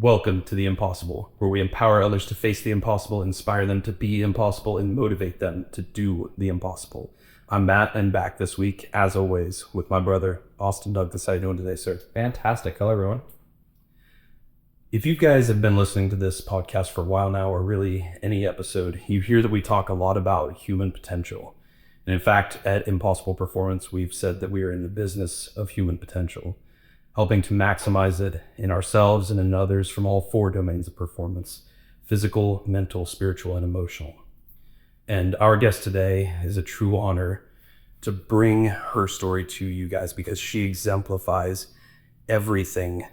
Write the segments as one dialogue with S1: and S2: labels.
S1: Welcome to The Impossible, where we empower others to face the impossible, inspire them to be impossible, and motivate them to do the impossible. I'm Matt, and back this week, as always, with my brother, Austin Douglas. How you doing today, sir?
S2: Fantastic. Hello, everyone.
S1: If you guys have been listening to this podcast for a while now, or really any episode, you hear that we talk a lot about human potential. And in fact, at Impossible Performance, we've said that we are in the business of human potential, helping to maximize it in ourselves and in others from all four domains of performance: physical, mental, spiritual, and emotional. And our guest today is a true honor to bring her story to you guys, because she exemplifies everything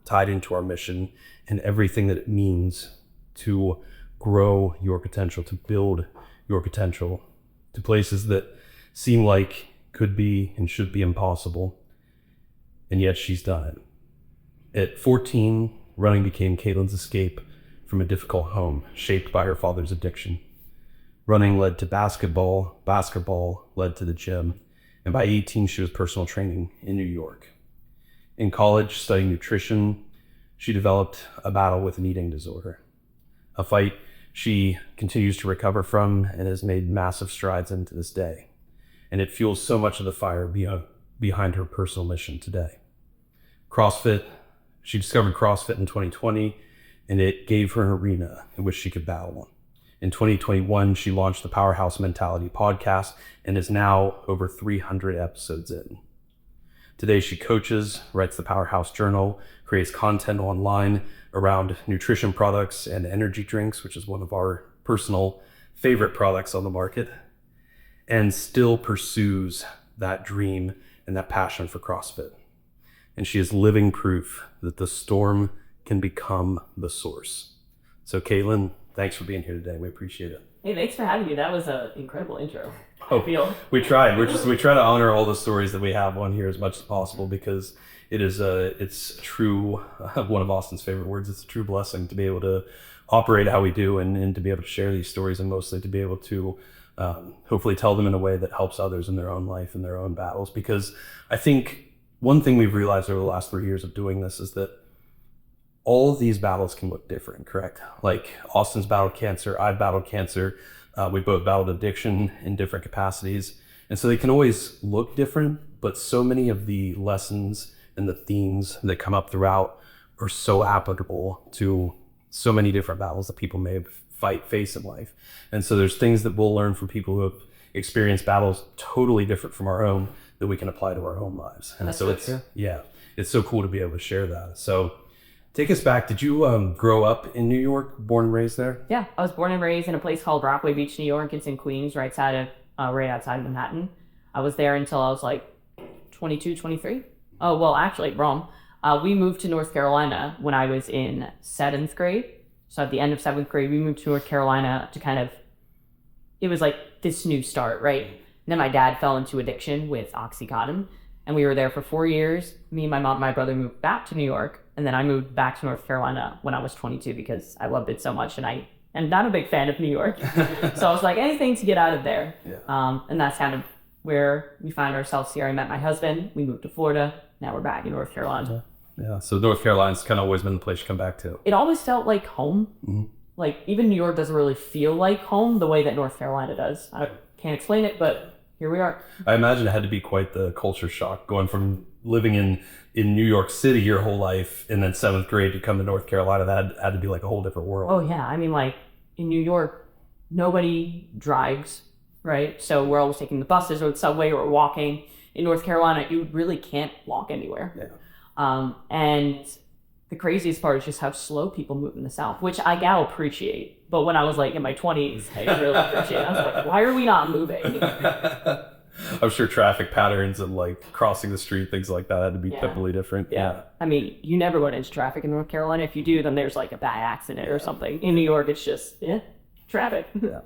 S1: tied into our mission and everything that it means to grow your potential, to build your potential to places that seem like could be and should be impossible. And yet she's done it. At 14, running became Kaitlyn's escape from a difficult home shaped by her father's addiction. Running led to basketball, basketball led to the gym, and by 18, she was personal training in New York. In college, studying nutrition, she developed a battle with an eating disorder, a fight she continues to recover from and has made massive strides into this day. And it fuels so much of the fire behind her personal mission today. CrossFit, she discovered CrossFit in 2020, and it gave her an arena in which she could battle. In 2021, she launched the Powerhouse Mentality podcast and is now over 300 episodes in. Today, she coaches, writes the Powerhouse Journal, creates content online around nutrition products and energy drinks, which is one of our personal favorite products on the market, and still pursues that dream and that passion for CrossFit. And she is living proof that the storm can become the source. So Kaitlyn, thanks for being here today. We appreciate it.
S3: Hey, thanks for having me. That was an incredible intro.
S1: We tried. We try to honor all the stories that we have on here as much as possible, because it's true. One of Austin's favorite words. It's a true blessing to be able to operate how we do, and to be able to share these stories, and mostly to be able to hopefully tell them in a way that helps others in their own life and their own battles. Because I think one thing we've realized over the last 3 years of doing this is that all of these battles can look different, correct? Like Austin's battled cancer, I've battled cancer. We both battled addiction in different capacities. And so they can always look different, but so many of the lessons and the themes that come up throughout are so applicable to so many different battles that people may face in life. And so there's things that we'll learn from people who have experienced battles totally different from our own that we can apply to our own lives. And so it's so cool to be able to share that. So take us back. Did you grow up in New York, born and raised there?
S3: Yeah, I was born and raised in a place called Rockaway Beach, New York. It's in Queens, right outside of Manhattan. I was there until I was like 22, 23. Oh, well, actually, wrong. We moved to North Carolina when I was in 7th grade. So at the end of 7th grade, we moved to North Carolina to it was like this new start, right? And then my dad fell into addiction with Oxycontin, and we were there for 4 years. Me, my mom, and my brother moved back to New York, and then I moved back to North Carolina when I was 22 because I loved it so much, and I'm not a big fan of New York. So I was like, anything to get out of there. Yeah. And that's kind of where we find ourselves here. I met my husband, we moved to Florida, now we're back in North Carolina.
S1: Yeah, so North Carolina's kind of always been the place you come back to.
S3: It always felt like home. Mm-hmm. Like even New York doesn't really feel like home the way that North Carolina does. I can't explain it, but here we are.
S1: I imagine it had to be quite the culture shock going from living in New York City your whole life, and then 7th grade to come to North Carolina. That had to be like a whole different world.
S3: Oh yeah, I mean, like in New York, nobody drives, right? So we're always taking the buses or the subway or walking. In North Carolina, you really can't walk anywhere. Yeah. And the craziest part is just how slow people move in the South, which I now appreciate. But when I was like in my 20s, I didn't really appreciate it. I was like, why are we not moving?
S1: I'm sure traffic patterns and like crossing the street, things like that had to be totally different.
S3: Yeah. I mean, you never run into traffic in North Carolina. If you do, then there's like a bad accident or something. In New York, it's just, traffic.
S1: Yeah.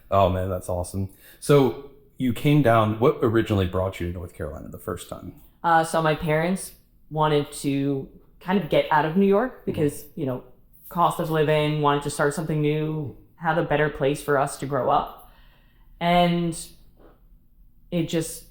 S1: Oh man, that's awesome. So you came down, what originally brought you to North Carolina the first time?
S3: So my parents wanted to kind of get out of New York because, cost of living, wanted to start something new, had a better place for us to grow up. And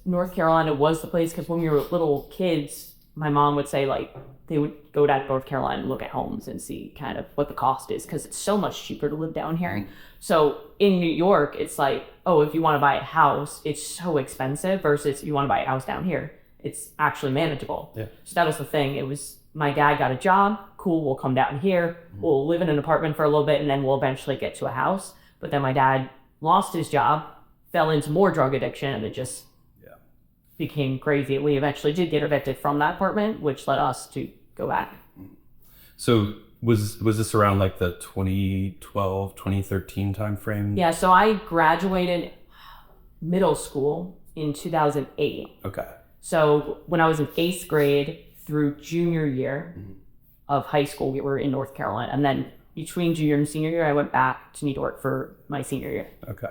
S3: North Carolina was the place, because when we were little kids, my mom would say like they would go down to North Carolina and look at homes and see kind of what the cost is, because it's so much cheaper to live down here. So in New York, it's like, oh, if you want to buy a house, it's so expensive, versus if you want to buy a house down here, it's actually manageable.
S1: Yeah.
S3: So that was the thing. It was, my dad got a job, cool, we'll come down here, we'll live in an apartment for a little bit, and then we'll eventually get to a house. But then my dad lost his job, fell into more drug addiction, and it just became crazy. We eventually did get evicted from that apartment, which led us to go back.
S1: So was this around like the 2012, 2013 time frame?
S3: Yeah, so I graduated middle school in 2008.
S1: Okay.
S3: So when I was in 8th grade through junior year of high school, we were in North Carolina. And then between junior and senior year, I went back to New York for my senior year.
S1: Okay.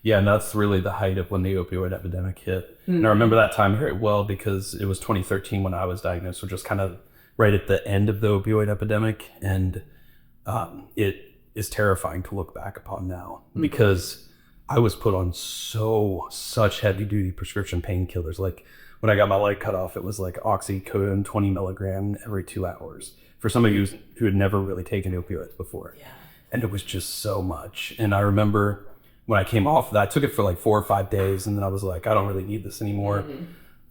S1: Yeah, and that's really the height of when the opioid epidemic hit. And I remember that time very well because it was 2013 when I was diagnosed, which was kind of right at the end of the opioid epidemic. And it is terrifying to look back upon now because I was put on such heavy duty prescription painkillers. Like when I got my leg cut off, it was like oxycodone 20 milligram every 2 hours for somebody who had never really taken opioids before. Yeah. And it was just so much. And I remember when I came off of that, I took it for like 4 or 5 days, and then I was like, I don't really need this anymore.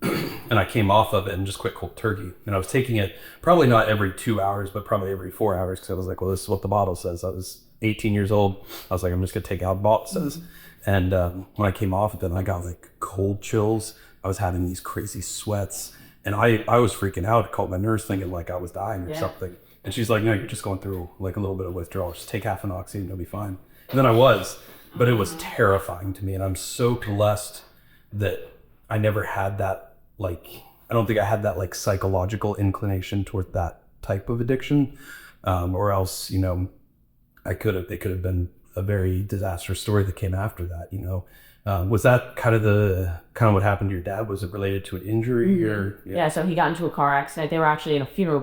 S1: And I came off of it and just quit cold turkey. And I was taking it probably not every 2 hours, but probably every 4 hours, because I was like, well, this is what the bottle says. I was 18 years old. I was like, I'm just gonna take out what the bottle says. And when I came off of it, I got like cold chills. I was having these crazy sweats, and I was freaking out. I called my nurse thinking like I was dying or something. And she's like, no, you're just going through like a little bit of withdrawal. Just take half an oxy and you'll be fine. And then I was. But it was terrifying to me, and I'm so blessed that I never had that, like, I don't think I had that like psychological inclination toward that type of addiction, or else, you know, it could have been a very disastrous story that came after that, you know. Was that kind of what happened to your dad? Was it related to an injury or?
S3: Yeah, so he got into a car accident. They were actually in a funeral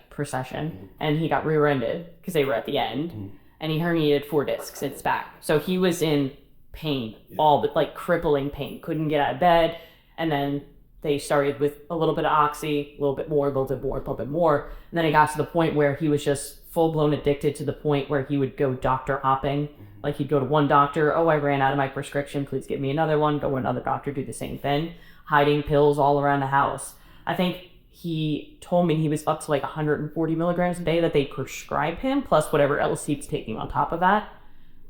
S3: procession, and he got rear-ended because they were at the end. And he herniated 4 discs in his back. So he was in pain, all but like crippling pain. Couldn't get out of bed. And then they started with a little bit of oxy, a little bit more, a little bit more, a little bit more. And then it got to the point where he was just full-blown addicted, to the point where he would go doctor hopping. Like he'd go to one doctor, oh, I ran out of my prescription, please give me another one. Go to another doctor, do the same thing. Hiding pills all around the house. I think he told me he was up to like 140 milligrams a day that they prescribed him, plus whatever else he was taking on top of that.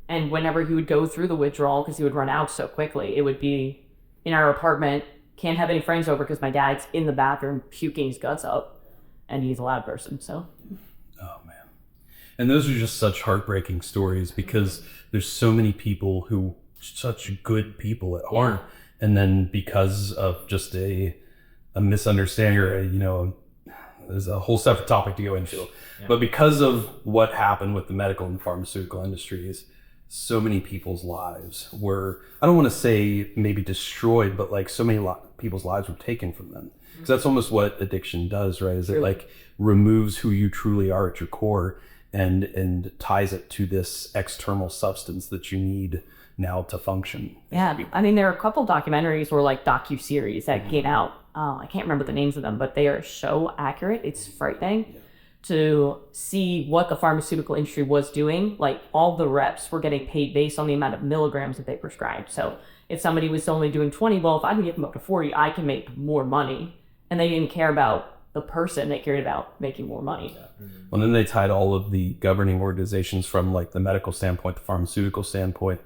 S3: And whenever he would go through the withdrawal, because he would run out so quickly, it would be in our apartment, can't have any friends over because my dad's in the bathroom puking his guts up, and he's a loud person, so.
S1: Oh man. And those are just such heartbreaking stories, because there's so many people who, such good people at heart, and then because of just a misunderstanding, or you know, there's a whole separate topic to go into, but because of what happened with the medical and pharmaceutical industries, so many people's lives were, I don't want to say maybe destroyed, but like so many people's lives were taken from them. Because that's almost what addiction does, right? Is it like removes who you truly are at your core, and ties it to this external substance that you need now to function.
S3: Yeah, I mean, there are a couple documentaries or like docu-series that came out. I can't remember the names of them, but they are so accurate. It's frightening to see what the pharmaceutical industry was doing. Like all the reps were getting paid based on the amount of milligrams that they prescribed. So if somebody was only doing 20, well, if I can get them up to 40, I can make more money. And they didn't care about the person, they cared about making more money.
S1: Well, then they tied all of the governing organizations from like the medical standpoint, the pharmaceutical standpoint.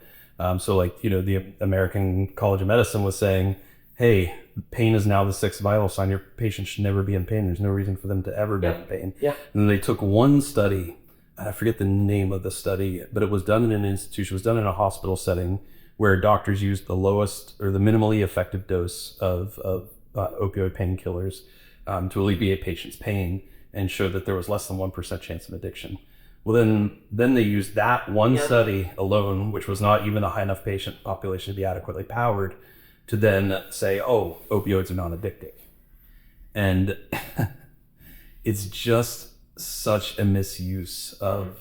S1: So like, you know, the American College of Medicine was saying, hey, pain is now the 6th vital sign. Your patient should never be in pain. There's no reason for them to ever be in pain. Yeah. And then they took one study, I forget the name of the study, but it was done in an institution, it was done in a hospital setting, where doctors used the lowest or the minimally effective dose of opioid painkillers to alleviate patients' pain, and showed that there was less than 1% chance of addiction. Well, then they used that one study alone, which was not even a high enough patient population to be adequately powered, to then say, oh, opioids are non-addictive. And it's just such a misuse of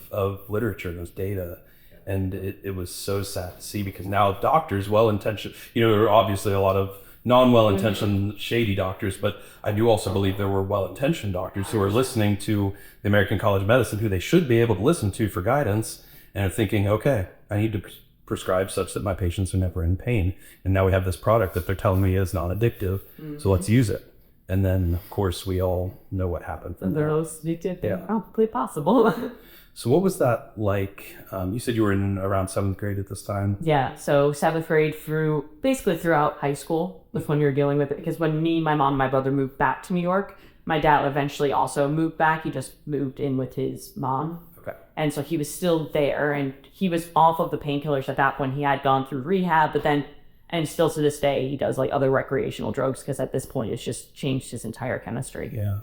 S1: literature and those data. And it was so sad to see, because now doctors, well-intentioned, you know, there are obviously a lot of non-well-intentioned shady doctors, but I do also believe there were well-intentioned doctors who are listening to the American College of Medicine, who they should be able to listen to for guidance, and are thinking, okay, I need to prescribe such that my patients are never in pain. And now we have this product that they're telling me is non-addictive, so let's use it. And then, of course, we all know what happened from there.
S3: Those addictive, yeah, completely possible.
S1: So what was that like? You said you were in around 7th grade at this time.
S3: Yeah, so 7th grade basically throughout high school was when we were dealing with it. Because when me, my mom, and my brother moved back to New York, my dad eventually also moved back. He just moved in with his mom.
S1: Okay.
S3: And so he was still there, and he was off of the painkillers at that point. He had gone through rehab, but then, and still to this day, he does like other recreational drugs because at this point, it's just changed his entire chemistry.
S1: Yeah.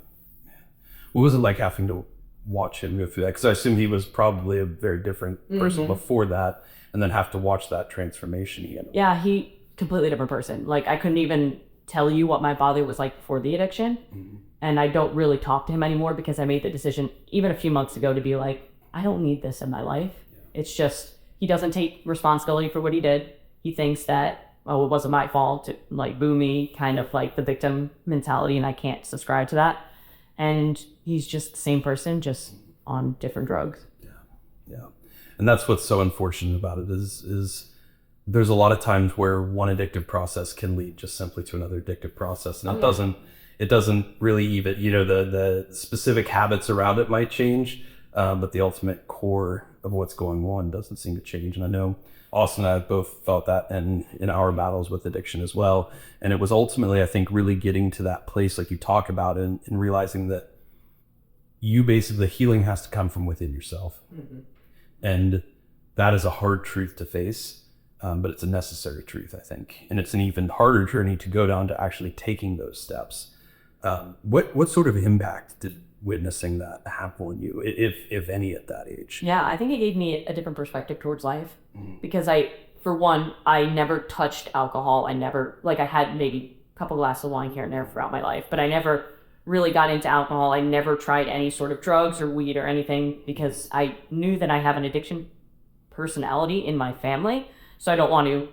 S1: What was it like having to watch him go through that? Because I assume he was probably a very different person before that, and then have to watch that transformation again.
S3: Yeah, he completely different person. Like, I couldn't even tell you what my father was like before the addiction. And I don't really talk to him anymore because I made the decision even a few months ago to be like, I don't need this in my life. It's just, he doesn't take responsibility for what he did. He thinks that, oh, it wasn't my fault, to like boo me, kind of like the victim mentality, and I can't subscribe to that. And he's just the same person, just on different drugs.
S1: Yeah. And that's what's so unfortunate about it is there's a lot of times where one addictive process can lead just simply to another addictive process. And it doesn't really even, the specific habits around it might change, but the ultimate core of what's going on doesn't seem to change. And I know Austin and I both felt that in our battles with addiction as well. And it was ultimately, I think, really getting to that place like you talk about and realizing that the healing has to come from within yourself. And that is a hard truth to face, but it's a necessary truth, I think. And it's an even harder journey to go down to actually taking those steps. What sort of impact did witnessing that have on you, if any, at that age?
S3: Yeah, I think it gave me a different perspective towards life because for one, I never touched alcohol. I had maybe a couple glasses of wine here and there throughout my life, but I never really got into alcohol. I never tried any sort of drugs or weed or anything because I knew that I have an addiction personality in my family. So I don't want to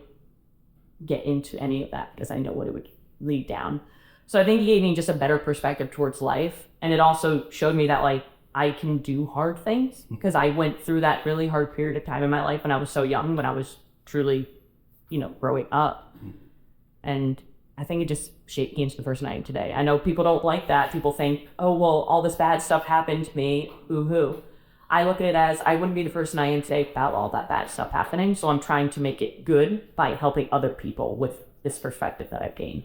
S3: get into any of that because I know what it would lead down. So I think it gave me just a better perspective towards life. And it also showed me that like I can do hard things because I went through that really hard period of time in my life when I was so young, when I was truly, growing up. And I think it just shaped me into the person I am today. I know people don't like that. People think, oh, well, all this bad stuff happened to me. Ooh-hoo. I look at it as I wouldn't be the person I am today without all that bad stuff happening. So I'm trying to make it good by helping other people with this perspective that I've gained.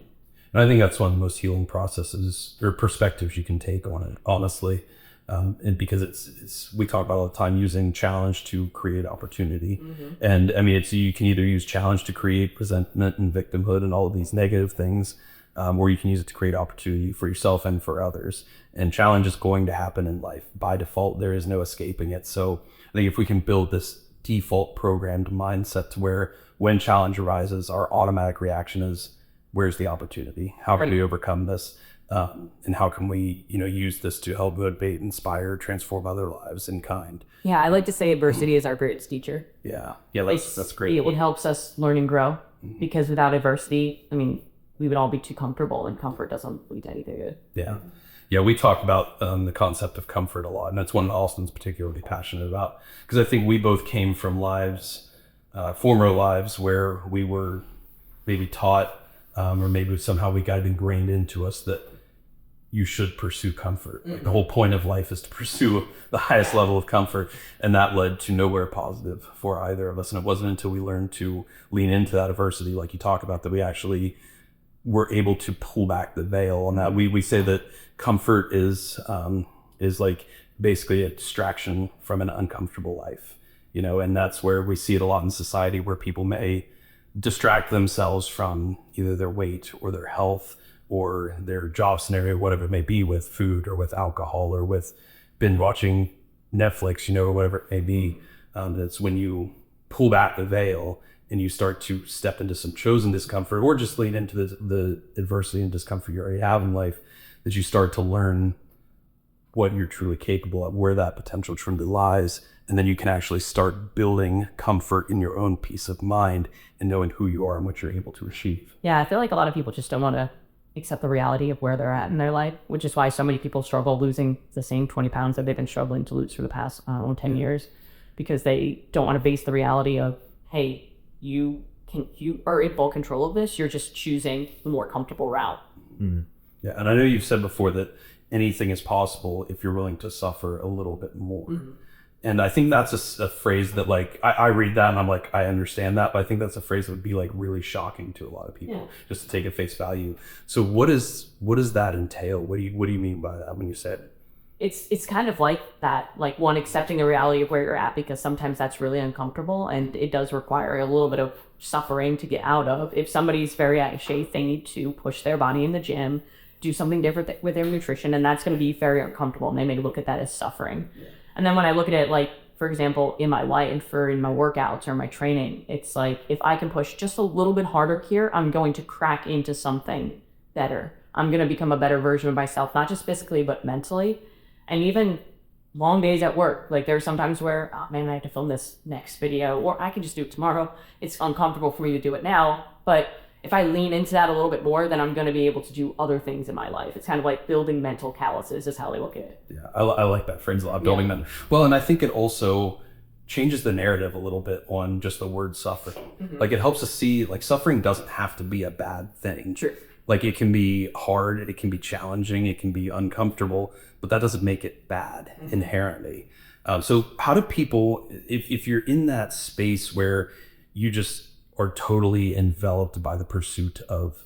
S1: And I think that's one of the most healing processes or perspectives you can take on it, honestly. And because we talk about all the time using challenge to create opportunity. And I mean, you can either use challenge to create resentment and victimhood and all of these negative things, or you can use it to create opportunity for yourself and for others. And challenge is going to happen in life. By default, there is no escaping it. So I think if we can build this default programmed mindset to where when challenge arises, our automatic reaction is, where's the opportunity? How can we overcome this? And how can we, use this to help motivate, inspire, transform other lives in kind?
S3: Yeah, I like to say adversity is our greatest teacher.
S1: Yeah, that's great.
S3: It helps us learn and grow because without adversity, I mean, we would all be too comfortable, and comfort doesn't lead to anything good.
S1: Yeah, we talk about the concept of comfort a lot, and that's one that Austin's particularly passionate about because I think we both came from former lives where we were maybe taught or maybe somehow we got ingrained into us that you should pursue comfort. Like the whole point of life is to pursue the highest level of comfort. And that led to nowhere positive for either of us. And it wasn't until we learned to lean into that adversity, like you talk about, that we actually were able to pull back the veil on that. We say that comfort is like basically a distraction from an uncomfortable life, and that's where we see it a lot in society, where people may distract themselves from either their weight or their health or their job scenario, whatever it may be, with food or with alcohol or with binge watching Netflix, or whatever it may be. That's when you pull back the veil and you start to step into some chosen discomfort, or just lean into the adversity and discomfort you already have in life, that you start to learn what you're truly capable of, where that potential truly lies. And then you can actually start building comfort in your own peace of mind and knowing who you are and what you're able to achieve.
S3: Yeah, I feel like a lot of people just don't want to accept the reality of where they're at in their life, which is why so many people struggle losing the same 20 pounds that they've been struggling to lose for the past 10 years, because they don't want to face the reality of, hey, you are in full control of this. You're just choosing the more comfortable route.
S1: Yeah, and I know you've said before that anything is possible if you're willing to suffer a little bit more. And I think that's a phrase that, like, I read that and I'm like, I understand that, but I think that's a phrase that would be like really shocking to a lot of people, just to take at face value. So what does that entail? What do you mean by that when you say it?
S3: It's kind of like that, like, one, accepting the reality of where you're at, because sometimes that's really uncomfortable and it does require a little bit of suffering to get out of. If somebody's very out of shape, they need to push their body in the gym, do something different with their nutrition, and that's going to be very uncomfortable, and they may look at that as suffering. And then when I look at it, like, for example, in my life or in my workouts or my training, it's like, if I can push just a little bit harder here, I'm going to crack into something better. I'm going to become a better version of myself, not just physically, but mentally. And even long days at work, like, there are some times where, oh man, I have to film this next video, or I can just do it tomorrow. It's uncomfortable for me to do it now, but if I lean into that a little bit more, then I'm going to be able to do other things in my life. It's kind of like building mental calluses is how I look at it.
S1: Yeah, I like that phrase a lot, building mental. Well, and I think it also changes the narrative a little bit on just the word suffering. Like, it helps us see, like, suffering doesn't have to be a bad thing.
S3: True.
S1: Like, it can be hard, it can be challenging, it can be uncomfortable, but that doesn't make it bad inherently. So how do people, if you're in that space where you just are totally enveloped by the pursuit of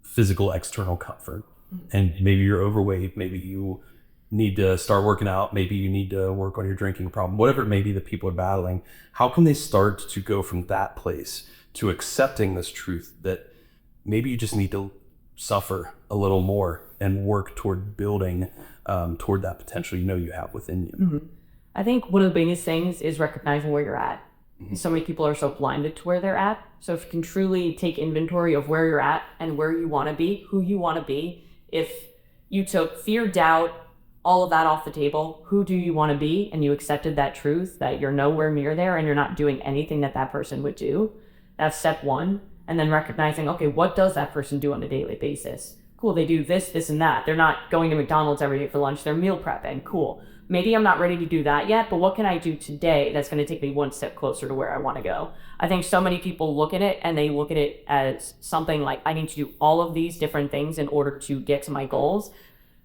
S1: physical external comfort, and maybe you're overweight, maybe you need to start working out, maybe you need to work on your drinking problem, whatever it may be that people are battling, how can they start to go from that place to accepting this truth that maybe you just need to suffer a little more and work toward building toward that potential you have within you?
S3: I think one of the biggest things is recognizing where you're at. So many people are so blinded to where they're at. So if you can truly take inventory of where you're at and where you want to be, who you want to be, if you took fear, doubt, all of that off the table, who do you want to be, and you accepted that truth that you're nowhere near there and you're not doing anything that person would do, that's step one. And then recognizing, okay, what does that person do on a daily basis? Cool, they do this, this, and that. They're not going to McDonald's every day for lunch. They're meal prepping. Cool. Maybe I'm not ready to do that yet, but what can I do today that's going to take me one step closer to where I want to go? I think so many people look at it and they look at it as something like, I need to do all of these different things in order to get to my goals,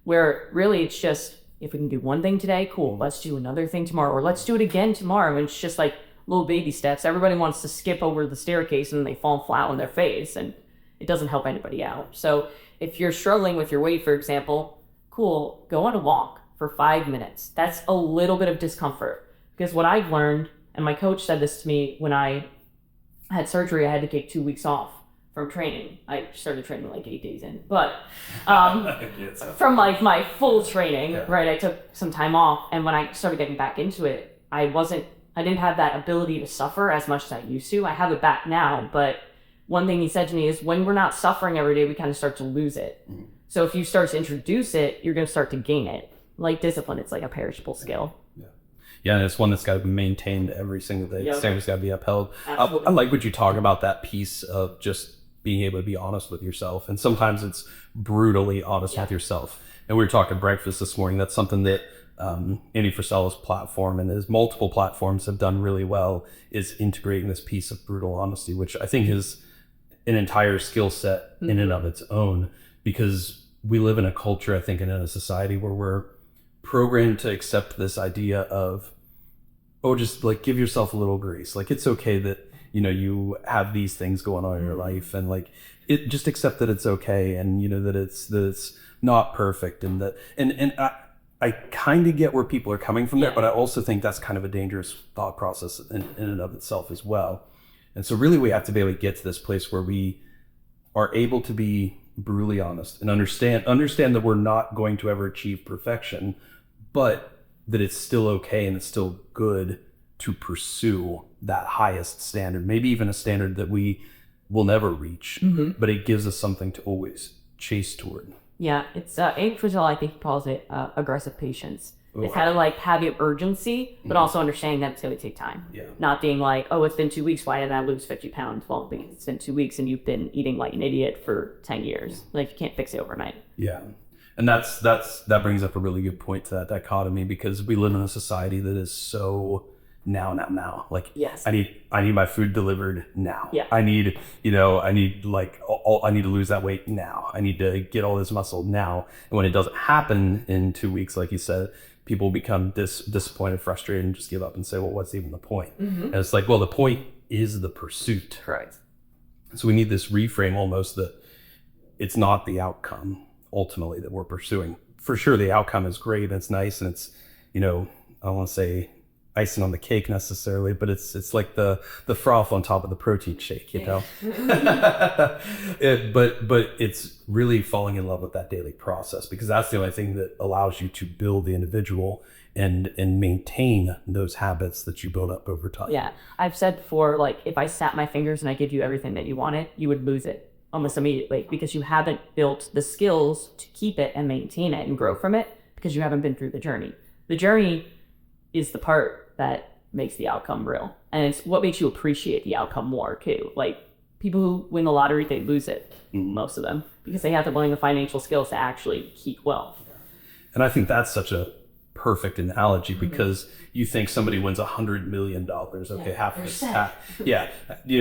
S3: where really it's just, if we can do one thing today, cool, let's do another thing tomorrow, or let's do it again tomorrow. And it's just like little baby steps. Everybody wants to skip over the staircase and then they fall flat on their face, and it doesn't help anybody out. So if you're struggling with your weight, for example, cool, go on a walk for 5 minutes. That's a little bit of discomfort, because what I've learned, and my coach said this to me when I had surgery, I had to take 2 weeks off from training. I started training like 8 days in, but from like my full training, right, I took some time off, and when I started getting back into it, I didn't have that ability to suffer as much as I used to. I have it back now, but one thing he said to me is, when we're not suffering every day, we kind of start to lose it. So if you start to introduce it, you're going to start to gain it. Like discipline, it's like a perishable skill.
S1: Yeah, and it's one that's got to be maintained every single day. Standards got to be upheld.
S3: Absolutely.
S1: I like what you talk about, that piece of just being able to be honest with yourself. And sometimes it's brutally honest with yourself. And we were talking breakfast this morning. That's something that Andy Frisella's platform and his multiple platforms have done really well, is integrating this piece of brutal honesty, which I think is an entire skill set in and of its own, because we live in a culture, I think, and in a society where we're programmed to accept this idea of, oh, just like give yourself a little grace. Like, it's okay that, you have these things going on in your life, and like, it just accept that it's okay, and that it's not perfect, and that, and I kind of get where people are coming from there, but I also think that's kind of a dangerous thought process in and of itself as well. And so really we have to be able to get to this place where we are able to be brutally honest and understand that we're not going to ever achieve perfection, but that it's still okay and it's still good to pursue that highest standard, maybe even a standard that we will never reach, but it gives us something to always chase toward.
S3: Yeah, it's infantile, I think he calls it aggressive patience.
S1: Ooh.
S3: It's kind of like having urgency, but also understanding that it's going to take time.
S1: Yeah.
S3: Not being like, oh, it's been 2 weeks. Why did I lose 50 pounds? Well, because it's been 2 weeks and you've been eating like an idiot for 10 years. Like, you can't fix it overnight.
S1: Yeah. And that brings up a really good point to that dichotomy, because we live in a society that is so now. Like,
S3: Yes.
S1: I need my food delivered now.
S3: Yeah.
S1: I need like I need to lose that weight now. I need to get all this muscle now. And when it doesn't happen in 2 weeks, like you said, people become disappointed, frustrated, and just give up and say, well, what's even the point? And it's like, well, the point is the pursuit.
S3: Right.
S1: So we need this reframe almost that it's not the outcome ultimately that we're pursuing. For sure, the outcome is great and it's nice and it's, I don't want to say icing on the cake necessarily, but it's like the froth on top of the protein shake, but it's really falling in love with that daily process, because that's the only thing that allows you to build the individual and maintain those habits that you build up over time.
S3: Yeah. I've said before, like, if I snapped my fingers and I give you everything that you wanted, you would lose it almost immediately, because you haven't built the skills to keep it and maintain it and grow from it, because you haven't been through the journey. The journey is the part that makes the outcome real. And it's what makes you appreciate the outcome more too. Like, people who win the lottery, they lose it, most of them, because they have to learn the financial skills to actually keep wealth.
S1: And I think that's such a perfect analogy, because you think somebody wins $100 million. Okay, half of it's tax. Yeah,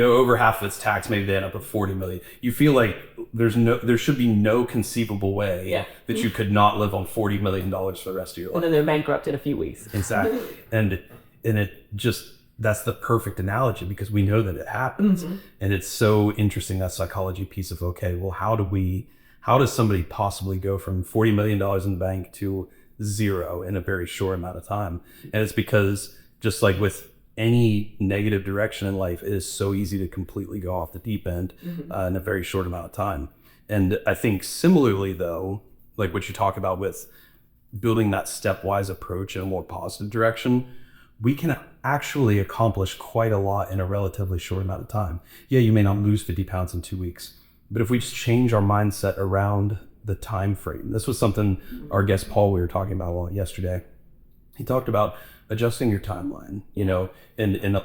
S1: over half of it's tax. Maybe they end up with 40 million. You feel like there should be no conceivable way that you could not live on $40 million for the rest of your life.
S3: And then they're bankrupt in a few weeks.
S1: Exactly. And it just, that's the perfect analogy, because we know that it happens. And it's so interesting, that psychology piece of, okay, well, how does somebody possibly go from $40 million in the bank to zero in a very short amount of time? And it's because, just like with any negative direction in life, it is so easy to completely go off the deep end in a very short amount of time. And I think similarly though, like what you talk about with building that stepwise approach in a more positive direction, we can actually accomplish quite a lot in a relatively short amount of time. Yeah, you may not lose 50 pounds in 2 weeks, but if we just change our mindset around the time frame. This was something our guest Paul, we were talking about a lot yesterday. He talked about adjusting your timeline, and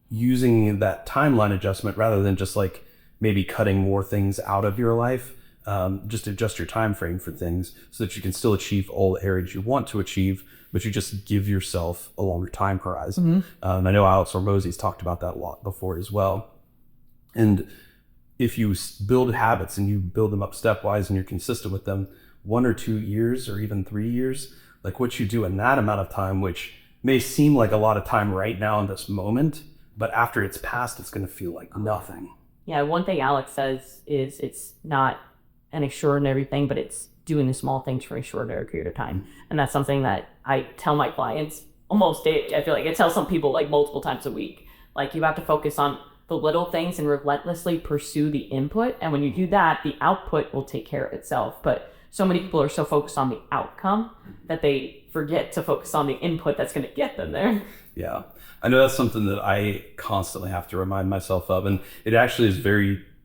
S1: using that timeline adjustment rather than just like maybe cutting more things out of your life. Just adjust your time frame for things so that you can still achieve all the areas you want to achieve, but you just give yourself a longer time horizon. I know Alex Hormozi's talked about that a lot before as well. And if you build habits and you build them up stepwise and you're consistent with them, 1 or 2 years or even 3 years, like what you do in that amount of time, which may seem like a lot of time right now in this moment, but after it's passed, it's going to feel like nothing.
S3: Yeah, one thing Alex says is it's not an extraordinary thing, but it's doing the small things for an extraordinary period of time. And that's something that I tell my clients almost daily. I feel like I tell some people like multiple times a week. Like, you have to focus on the little things and relentlessly pursue the input. And when you do that, the output will take care of itself. But so many people are so focused on the outcome that they forget to focus on the input that's going to get them there. Yeah.
S1: I know that's something that I constantly have to remind myself of. And it actually is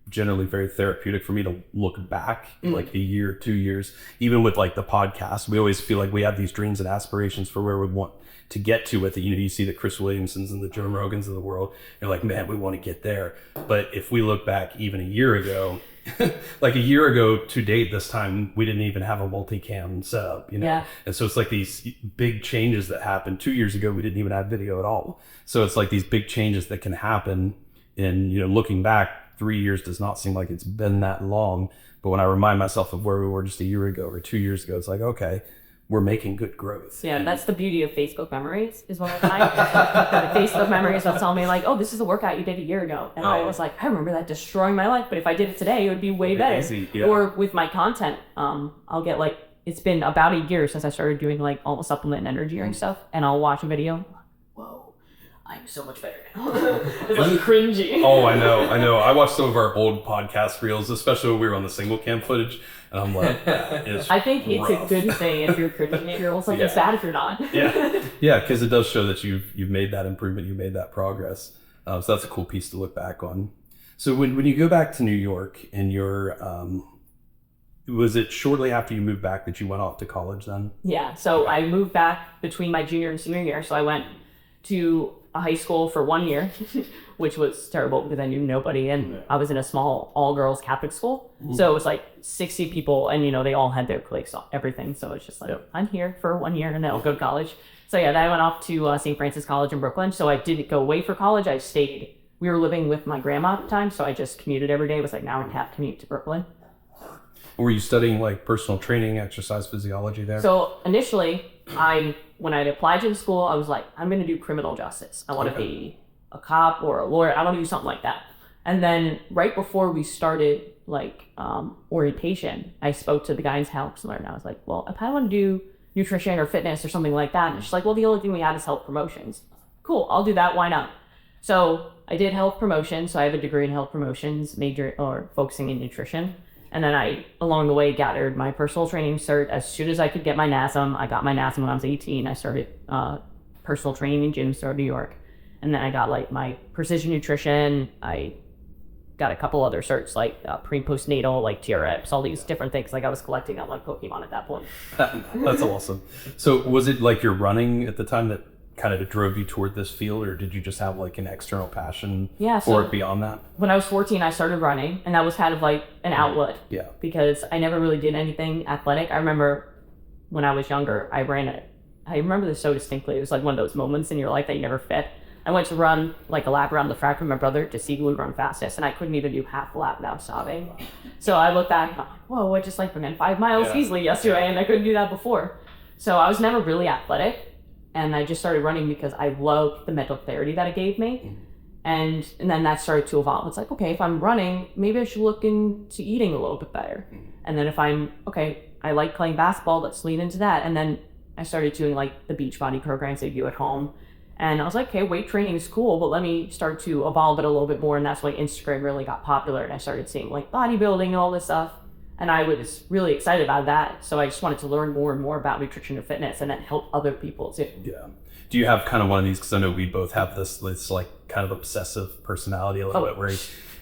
S1: generally very therapeutic for me to look back like a year, 2 years, even with like the podcast. We always feel like we have these dreams and aspirations for where we want to get to with it. You see the Chris Williamsons and the Joe Rogans of the world. You're like, man, we want to get there. But if we look back even a year ago, like a year ago to date this time, we didn't even have a multicam setup,
S3: Yeah.
S1: And so it's like these big changes that happened. 2 years ago, we didn't even have video at all. So it's like these big changes that can happen. And, looking back, 3 years does not seem like it's been that long. But when I remind myself of where we were just a year ago or 2 years ago, it's like, okay, we're making good growth.
S3: Yeah, that's the beauty of Facebook memories, is what I find. The Facebook memories will tell me like, oh, this is a workout you did a year ago. And I was like, I remember that destroying my life, but if I did it today, it would be way better.
S1: Easy, yeah.
S3: Or with my content, I'll get like, it's been about a year since I started doing like all the supplement and energy drink stuff, and I'll watch a video. Whoa, I'm so much better now. It's like cringy.
S1: Oh, I know. I watched some of our old podcast reels, especially when we were on the single cam footage, and I'm like, that is
S3: I think
S1: rough.
S3: It's a good thing if you're cringing at your old like it's bad if you're not.
S1: Yeah, because it does show that you've made that improvement, you made that progress. So that's a cool piece to look back on. So when you go back to New York and you're Was it shortly after you moved back that you went off to college then?
S3: Yeah, so I moved back between my junior and senior year. So I went to a high school for 1 year, which was terrible because I knew nobody, and I was in a small all-girls Catholic school. So it was like 60 people, and they all had their cliques, everything. So it's just like, I'm here for 1 year, and then I'll go to college. So yeah, then I went off to St. Francis College in Brooklyn. So I didn't go away for college. I stayed. We were living with my grandma at the time, so I just commuted every day. It was like an hour and a half commute to Brooklyn.
S1: Were you studying like personal training, exercise physiology there?
S3: So initially, when I applied to the school, I was like, I'm going to do criminal justice. I want to be a cop or a lawyer. I want to do something like that. And then right before we started orientation, I spoke to the guidance counselor, and I was like, well, if I want to do nutrition or fitness or something like that, and she's like, well, the only thing we have is health promotions. Cool, I'll do that. Why not? So I did health promotions. So I have a degree in health promotions, focusing in nutrition. And then I, along the way, gathered my personal training cert as soon as I could get my NASM. I got my NASM when I was 18. I started personal training in gyms throughout New York. And then I got like my precision nutrition. I got a couple other certs like pre and postnatal, like TRX, all these different things. Like I was collecting them like Pokemon at that point.
S1: That's awesome. So was it like your running at the time that kind of drove you toward this field, or did you just have like an external passion for it beyond that? When
S3: I was 14, I started running, and that was kind of like an outlet.
S1: Yeah.
S3: Because I never really did anything athletic. I remember when I was younger, I remember this so distinctly. It was like one of those moments in your life that you never forget. I went to run like a lap around the track with my brother to see who would run fastest, and I couldn't even do half the lap without sobbing. So I looked back and thought, whoa, I just like ran 5 miles easily yesterday, and I couldn't do that before. So I was never really athletic. And I just started running because I loved the mental clarity that it gave me. And then that started to evolve. It's like, okay, if I'm running, maybe I should look into eating a little bit better. And then if I like playing basketball, let's lean into that. And then I started doing like the Beachbody programs they do at home. And I was like, okay, weight training is cool, but let me start to evolve it a little bit more. And that's why Instagram really got popular. And I started seeing like bodybuilding and all this stuff. And I was really excited about that. So I just wanted to learn more and more about nutrition and fitness and then help other people too.
S1: Yeah. Do you have kind of one of these, because I know we both have this like kind of obsessive personality a little bit where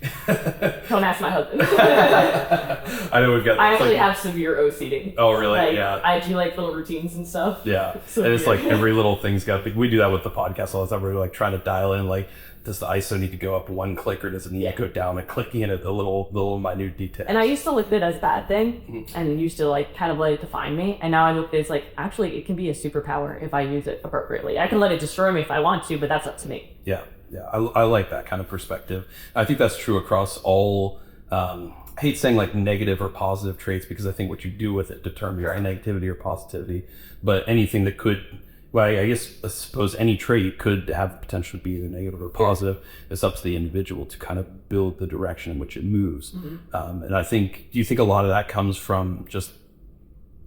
S3: Don't ask my husband.
S1: I know we've got.
S3: I actually have severe OCD.
S1: Oh, really?
S3: Like,
S1: yeah.
S3: I do like little routines and stuff.
S1: Yeah. And it's like every little thing's got. We do that with the podcast all the time. We're like trying to dial in like, does the ISO need to go up 1 click or does it need to go down a clicking in at the little minute detail?
S3: And I used to look at it as a bad thing and used to like kind of let it define me. And now I look at it as like, actually it can be a superpower if I use it appropriately. I can let it destroy me if I want to, but that's up to me.
S1: Yeah. Yeah. I like that kind of perspective. I think that's true across all, I hate saying like negative or positive traits because I think what you do with it determines your negativity or positivity, but anything that could, well, I suppose any trait could have the potential to be either negative or positive. It's up to the individual to kind of build the direction in which it moves. And I think, do you think a lot of that comes from just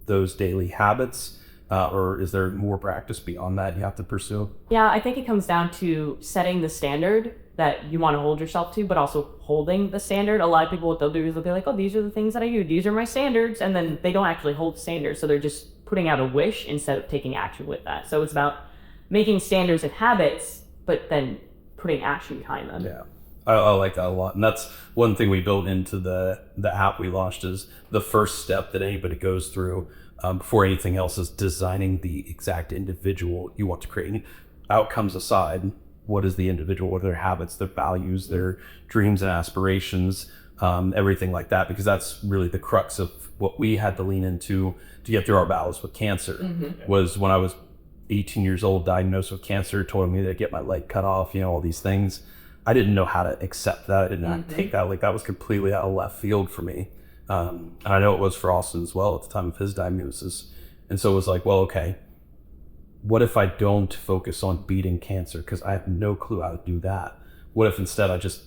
S1: those daily habits? Or is there more practice beyond that you have to pursue?
S3: Yeah, I think it comes down to setting the standard that you want to hold yourself to, but also holding the standard. A lot of people, what they'll do is they'll be like, oh, these are the things that I do. These are my standards. And then they don't actually hold standards. So they're just putting out a wish instead of taking action with that. So it's about making standards and habits, but then putting action behind them.
S1: Yeah, I like that a lot. And that's one thing we built into the app we launched is the first step that anybody goes through before anything else is designing the exact individual you want to create. Outcomes aside, what is the individual? What are their habits, their values, their dreams and aspirations, everything like that, because that's really the crux of what we had to lean into to get through our battles with cancer. Was when I was 18 years old, diagnosed with cancer, told me to get my leg cut off, all these things. I didn't know how to accept that. I did not take that. Like that was completely out of left field for me. And I know it was for Austin as well at the time of his diagnosis. And so it was like, well, okay, what if I don't focus on beating cancer? Because I have no clue how to do that. What if instead I just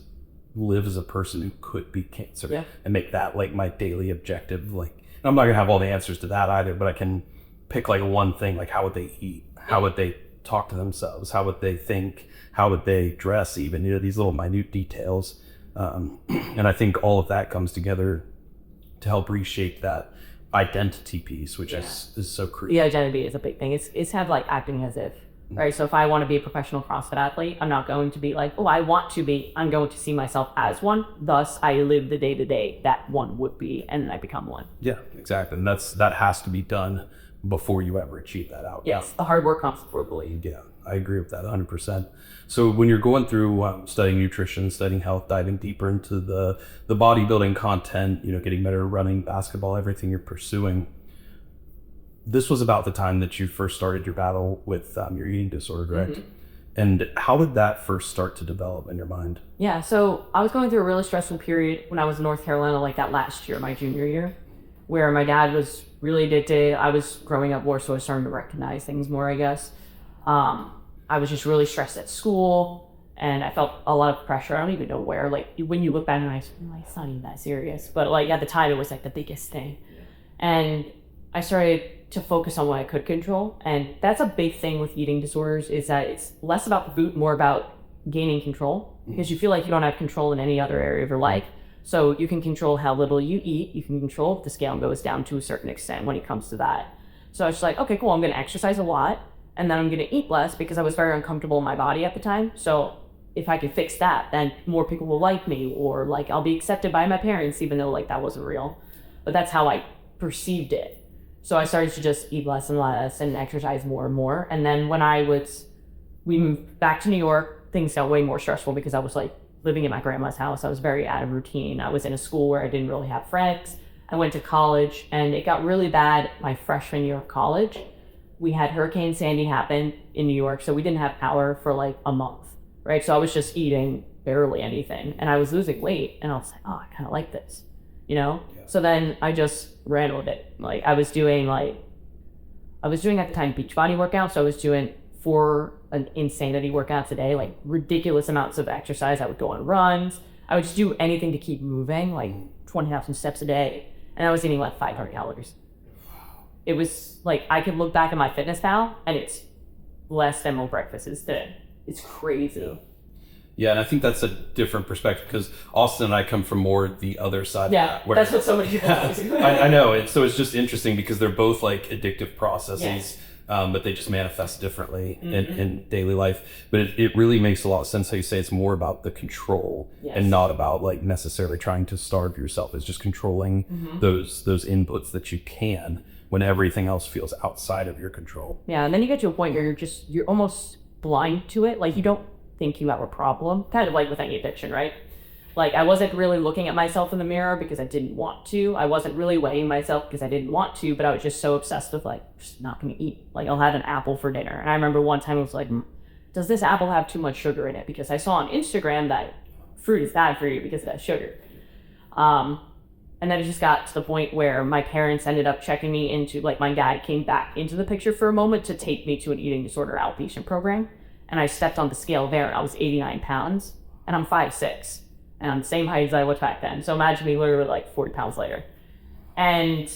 S1: live as a person who could beat cancer and make that like my daily objective? Like, I'm not gonna have all the answers to that either, but I can pick like one thing, like how would they eat? How would they talk to themselves? How would they think? How would they dress even? These little minute details. And I think all of that comes together to help reshape that identity piece, which is so crucial.
S3: The identity is a big thing. It's kind of like acting as if right? So if I want to be a professional CrossFit athlete, I'm not going to be like, oh, I want to be. I'm going to see myself as one. Thus, I live the day-to-day that one would be, and I become one.
S1: Yeah, exactly. And that has to be done before you ever achieve that outcome.
S3: Yes, the hard work comes before the belief.
S1: Yeah, I agree with that 100%. So when you're going through studying nutrition, studying health, diving deeper into the bodybuilding content, getting better at running, basketball, everything you're pursuing, this was about the time that you first started your battle with your eating disorder, correct? Mm-hmm. And how did that first start to develop in your mind?
S3: Yeah, so I was going through a really stressful period when I was in North Carolina, like that last year, my junior year, where my dad was really addicted. I was growing up more, so I was starting to recognize things more, I guess. I was just really stressed at school, and I felt a lot of pressure. I don't even know where. Like, when you look back and it's not even that serious. But, like, at the time, it was, like, the biggest thing. And I started to focus on what I could control. And that's a big thing with eating disorders, is that it's less about the food, more about gaining control, because you feel like you don't have control in any other area of your life. So you can control how little you eat. You can control if the scale goes down to a certain extent when it comes to that. So I was just like, okay, cool. I'm going to exercise a lot, and then I'm going to eat less, because I was very uncomfortable in my body at the time. So if I can fix that, then more people will like me, or like I'll be accepted by my parents, even though like that wasn't real. But that's how I perceived it. So I started to just eat less and less and exercise more and more. And then when we moved back to New York, things got way more stressful, because I was like living in my grandma's house. I was very out of routine. I was in a school where I didn't really have friends. I went to college, and it got really bad my freshman year of college. We had Hurricane Sandy happen in New York, so we didn't have power for like a month, right? So I was just eating barely anything, and I was losing weight, and I was like, oh, I kind of like this, Yeah. So then I just ran with it. Like I was doing at the time Beachbody workouts. So I was doing 4 insanity workouts a day, like ridiculous amounts of exercise. I would go on runs. I would just do anything to keep moving, like 20,000 steps a day. And I was eating like 500 calories. It was like, I could look back at my FitnessPal, and it's less than what breakfast is today. It's crazy.
S1: Yeah, and I think that's a different perspective, because Austin and I come from more the other side.
S3: Yeah, that's what so many people do.
S1: I know. So it's just interesting, because they're both like addictive processes,
S3: yes.
S1: But they just manifest differently in daily life. But it really makes a lot of sense how you say it's more about the control, yes, and not about like necessarily trying to starve yourself. It's just controlling those inputs that you can, when everything else feels outside of your control.
S3: Yeah, and then you get to a point where you're almost blind to it. Like you don't think you have a problem, kind of like with any addiction, right? Like I wasn't really looking at myself in the mirror because I didn't want to. I wasn't really weighing myself because I didn't want to, but I was just so obsessed with like, just not gonna eat. Like I'll have an apple for dinner. And I remember one time I was like, does this apple have too much sugar in it? Because I saw on Instagram that fruit is bad for you because of that sugar. And then it just got to the point where my parents ended up checking me into, like my dad came back into the picture for a moment to take me to an eating disorder outpatient program. And I stepped on the scale there, and I was 89 pounds, and I'm 5'6", and I'm the same height as I was back then. So imagine me literally like 40 pounds later. And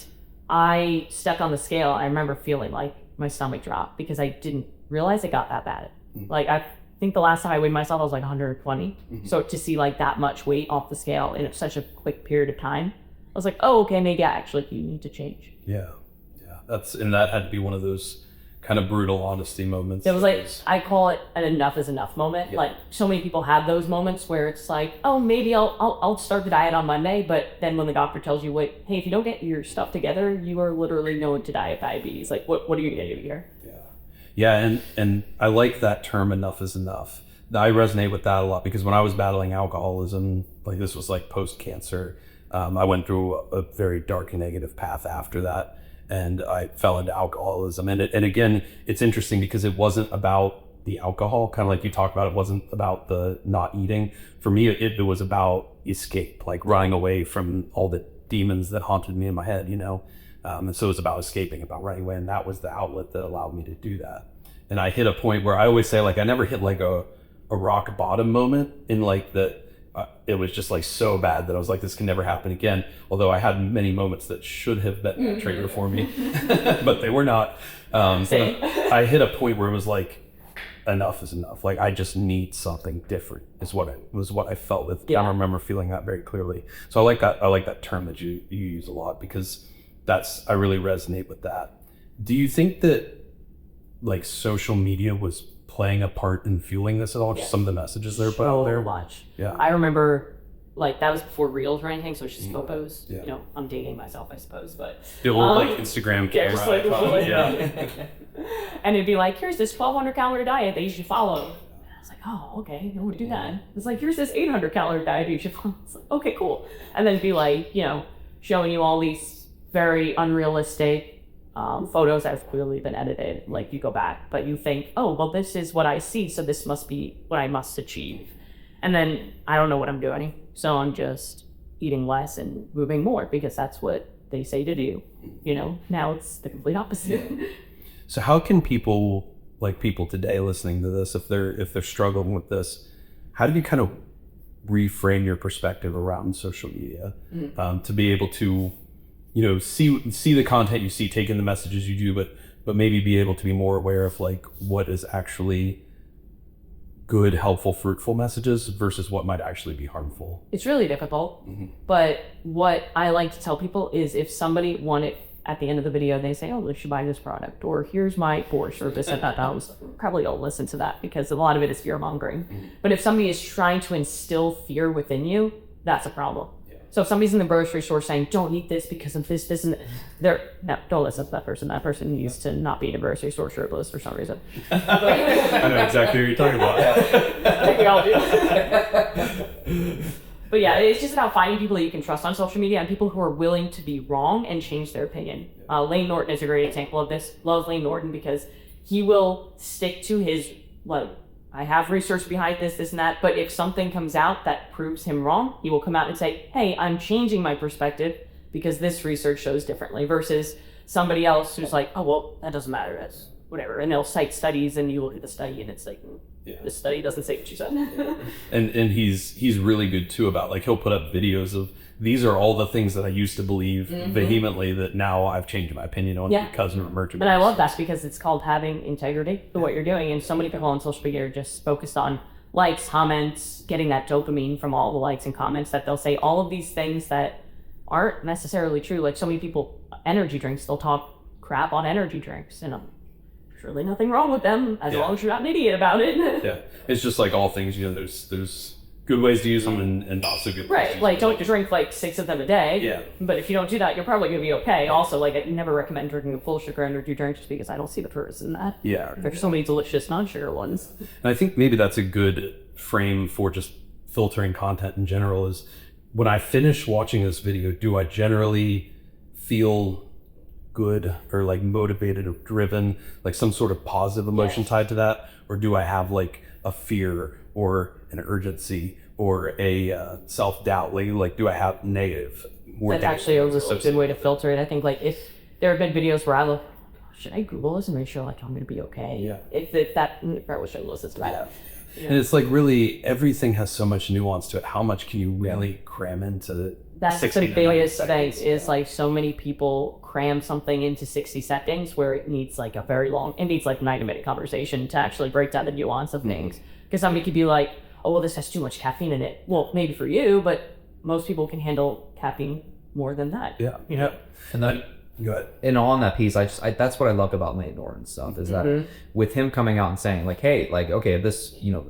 S3: I stepped on the scale, and I remember feeling like my stomach dropped because I didn't realize it got that bad. Like I think the last time I weighed myself, I was like 120. So to see like that much weight off the scale in such a quick period of time, I was like, oh, okay, maybe actually you need to change.
S1: Yeah. That had to be one of those kind of brutal honesty moments.
S3: It was like, I call it an enough is enough moment. Yeah. Like so many people have those moments where it's like, oh, maybe I'll start the diet on Monday, but then when the doctor tells you, wait, hey, if you don't get your stuff together, you are literally going to die of diabetes. Like, what are you gonna do here?
S1: Yeah, and I like that term, enough is enough. I resonate with that a lot, because when I was battling alcoholism, like this was like post-cancer, I went through a very dark and negative path after that. And I fell into alcoholism. And again, it's interesting because it wasn't about the alcohol, kind of like you talked about, it wasn't about the not eating. For me, it was about escape, like running away from all the demons that haunted me in my head, And so it was about escaping, about running away. And that was the outlet that allowed me to do that. And I hit a point where I always say, like, I never hit like a rock bottom moment in like that. It was just like so bad that I was like, this can never happen again. Although I had many moments that should have been that trigger for me, but they were not. So I hit a point where it was like, enough is enough. Like I just need something different is what I felt with. Yeah. I remember feeling that very clearly. So I like that term that you use a lot, because I really resonate with that. Do you think that like social media was playing a part in fueling this at all? Just some of the messages they're putting out
S3: So
S1: there?
S3: much.
S1: Yeah.
S3: I remember, like, that was before Reels or anything, so it's just photos.
S1: Yeah.
S3: You know, I'm dating myself, I suppose, but
S1: The old like Instagram camera.
S3: yeah, just like,
S1: iPhone,
S3: yeah. And it'd be like, here's this 1,200 calorie diet that you should follow. And I was like, oh, okay, I want to do that. It's like, here's this 800 calorie diet you should follow. It's like, okay, cool. And then it'd be like, you know, showing you all these very unrealistic photos that have clearly been edited. Like, you go back, but you think, oh, well, this is what I see, so this must be what I must achieve. And then I don't know what I'm doing, so I'm just eating less and moving more because that's what they say to do. You know, now it's the complete opposite.
S1: So how can people, like people today listening to this, if they're struggling with this, how do you kind of reframe your perspective around social media to be able to, you know, see the content you see, take in the messages you do, but maybe be able to be more aware of like what is actually good, helpful, fruitful messages versus what might actually be harmful?
S3: It's really difficult, but what I like to tell people is if somebody wanted, at the end of the video, they say, oh, you should buy this product, or here's my Porsche, or this and that, probably don't listen to that because a lot of it is fear-mongering. But if somebody is trying to instill fear within you, that's a problem. So if somebody's in the grocery store saying, don't eat this because of this, and no, don't listen to that person. That person needs to not be in a grocery store shirtless for some reason.
S1: I know exactly what you're talking about.
S3: I think we all do. But yeah, it's just about finding people that you can trust on social media and people who are willing to be wrong and change their opinion. Lane Norton is a great example of this. Love Lane Norton because he will stick to his, like, I have research behind this and that, but if something comes out that proves him wrong, he will come out and say, hey, I'm changing my perspective because this research shows differently, versus somebody else who's like, oh, well, that doesn't matter, that's whatever. And they'll cite studies and you look at the study and it's like, this study doesn't say what you said.
S1: and he's really good too about, like, he'll put up videos of, these are all the things that I used to believe vehemently that now I've changed my opinion on because of emerging.
S3: But I love that because it's called having integrity to what you're doing. And so many people on social media are just focused on likes, comments, getting that dopamine from all the likes and comments, that they'll say all of these things that aren't necessarily true. Like so many people, energy drinks, they'll talk crap on energy drinks. And there's really nothing wrong with them as long as you're not an idiot about it.
S1: Yeah, it's just like all things, you know, there's good ways to use them and not so good ways.
S3: Right, like don't drink like 6 of them a day.
S1: Yeah.
S3: But if you don't do that, you're probably gonna be okay. Also, like I never recommend drinking a full sugar energy drink just because I don't see the purpose in that.
S1: Yeah.
S3: There's so many delicious non-sugar ones.
S1: And I think maybe that's a good frame for just filtering content in general, is when I finish watching this video, do I generally feel good or like motivated or driven, like some sort of positive emotion tied to that? Or do I have like a fear or an urgency or a self-doubt? Like do I have negative?
S3: That's actually a good way to filter it. I think like if there have been videos where I look, should I Google this and make sure like I'm gonna be okay?
S1: Yeah.
S3: If that, I wish I listened to that.
S1: Yeah. And it's like really everything has so much nuance to it. How much can you really cram into?
S3: That's the biggest thing is like so many people cram something into 60 seconds where it needs like it needs like 90-minute conversation to actually break down the nuance of things. Because somebody could be like, oh, well, this has too much caffeine in it. Well, maybe for you, but most people can handle caffeine more than that.
S1: Yeah.
S3: You know?
S2: And that,
S1: go ahead.
S2: And on that piece, that's what I loved about Lane Norton's stuff, is that with him coming out and saying like, hey, like, okay, this, you know,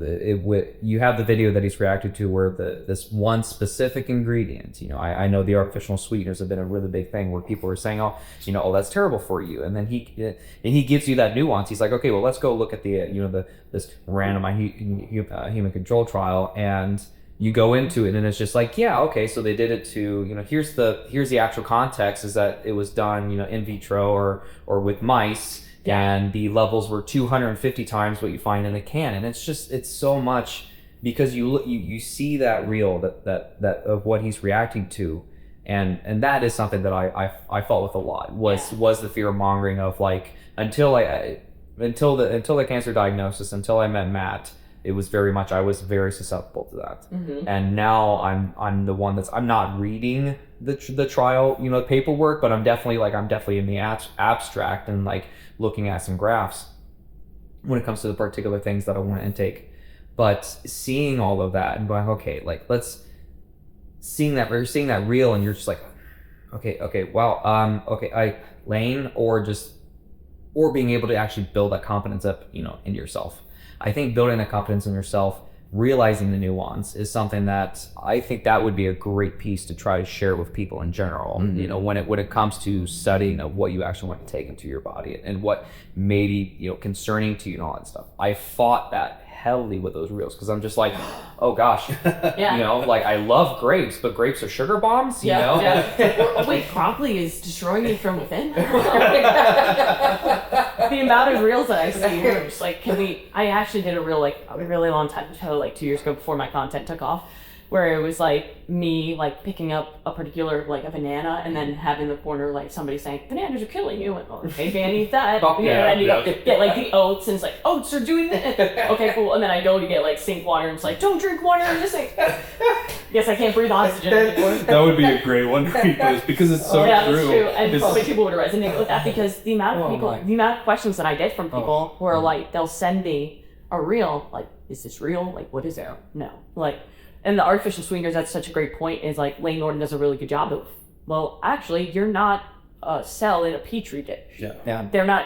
S2: you have the video that he's reacted to where this one specific ingredient, you know, I know the artificial sweeteners have been a really big thing where people are saying, oh, you know, oh, that's terrible for you. And then he gives you that nuance. He's like, okay, well, let's go look at the, you know, this randomized human control trial, and you go into it and it's just like, yeah, okay, so they did it to, you know, here's the actual context is that it was done, you know, in vitro or with mice, and the levels were 250 times what you find in a can. And it's just, it's so much, because you see that reel that of what he's reacting to, and that is something that I fought with a lot, was the fear mongering of like, until the cancer diagnosis, until I met Matt, it was very much, I was very susceptible to that. And now I'm the one I'm not reading the trial, you know, paperwork, but I'm definitely in the abstract and like looking at some graphs when it comes to the particular things that I want to intake. But seeing all of that and going, okay, like seeing that reel, and you're just like, okay, wow, okay, Lane, or just or being able to actually build that confidence up, in yourself. I think building that confidence in yourself, realizing the nuance, is something that I think that would be a great piece to try to share with people in general. When it comes to studying of what you actually want to take into your body and what may be concerning to you and all that stuff. I fought that heavily with those reels because I'm just like, oh gosh, like I love grapes, but grapes are sugar bombs.
S3: Oh, wait, broccoli is destroying me from within. The amount of reels that I see, are just like, I actually did a reel like a really long time ago, like 2 years ago before my content took off, where it was like me like picking up a particular like a banana and then having the corner like somebody saying bananas are killing you, and okay, can't eat that. And you get like the oats, and it's like oats are doing that. Okay, cool. And then I go to get like sink water, and it's like don't drink water in the sink. Yes, I can't breathe oxygen anymore.
S1: That would be a great one to repost because it's so true.
S3: That's true. And probably people would resonate with that because the amount of people, the amount of questions that I get from people who are like, they'll send me a reel, like, is this real? Like, what is it? No. Like, and the artificial sweeteners, that's such a great point, is like Lane Norton does a really good job of, well, actually, you're not a cell in a petri dish.
S2: Yeah.
S3: They're not,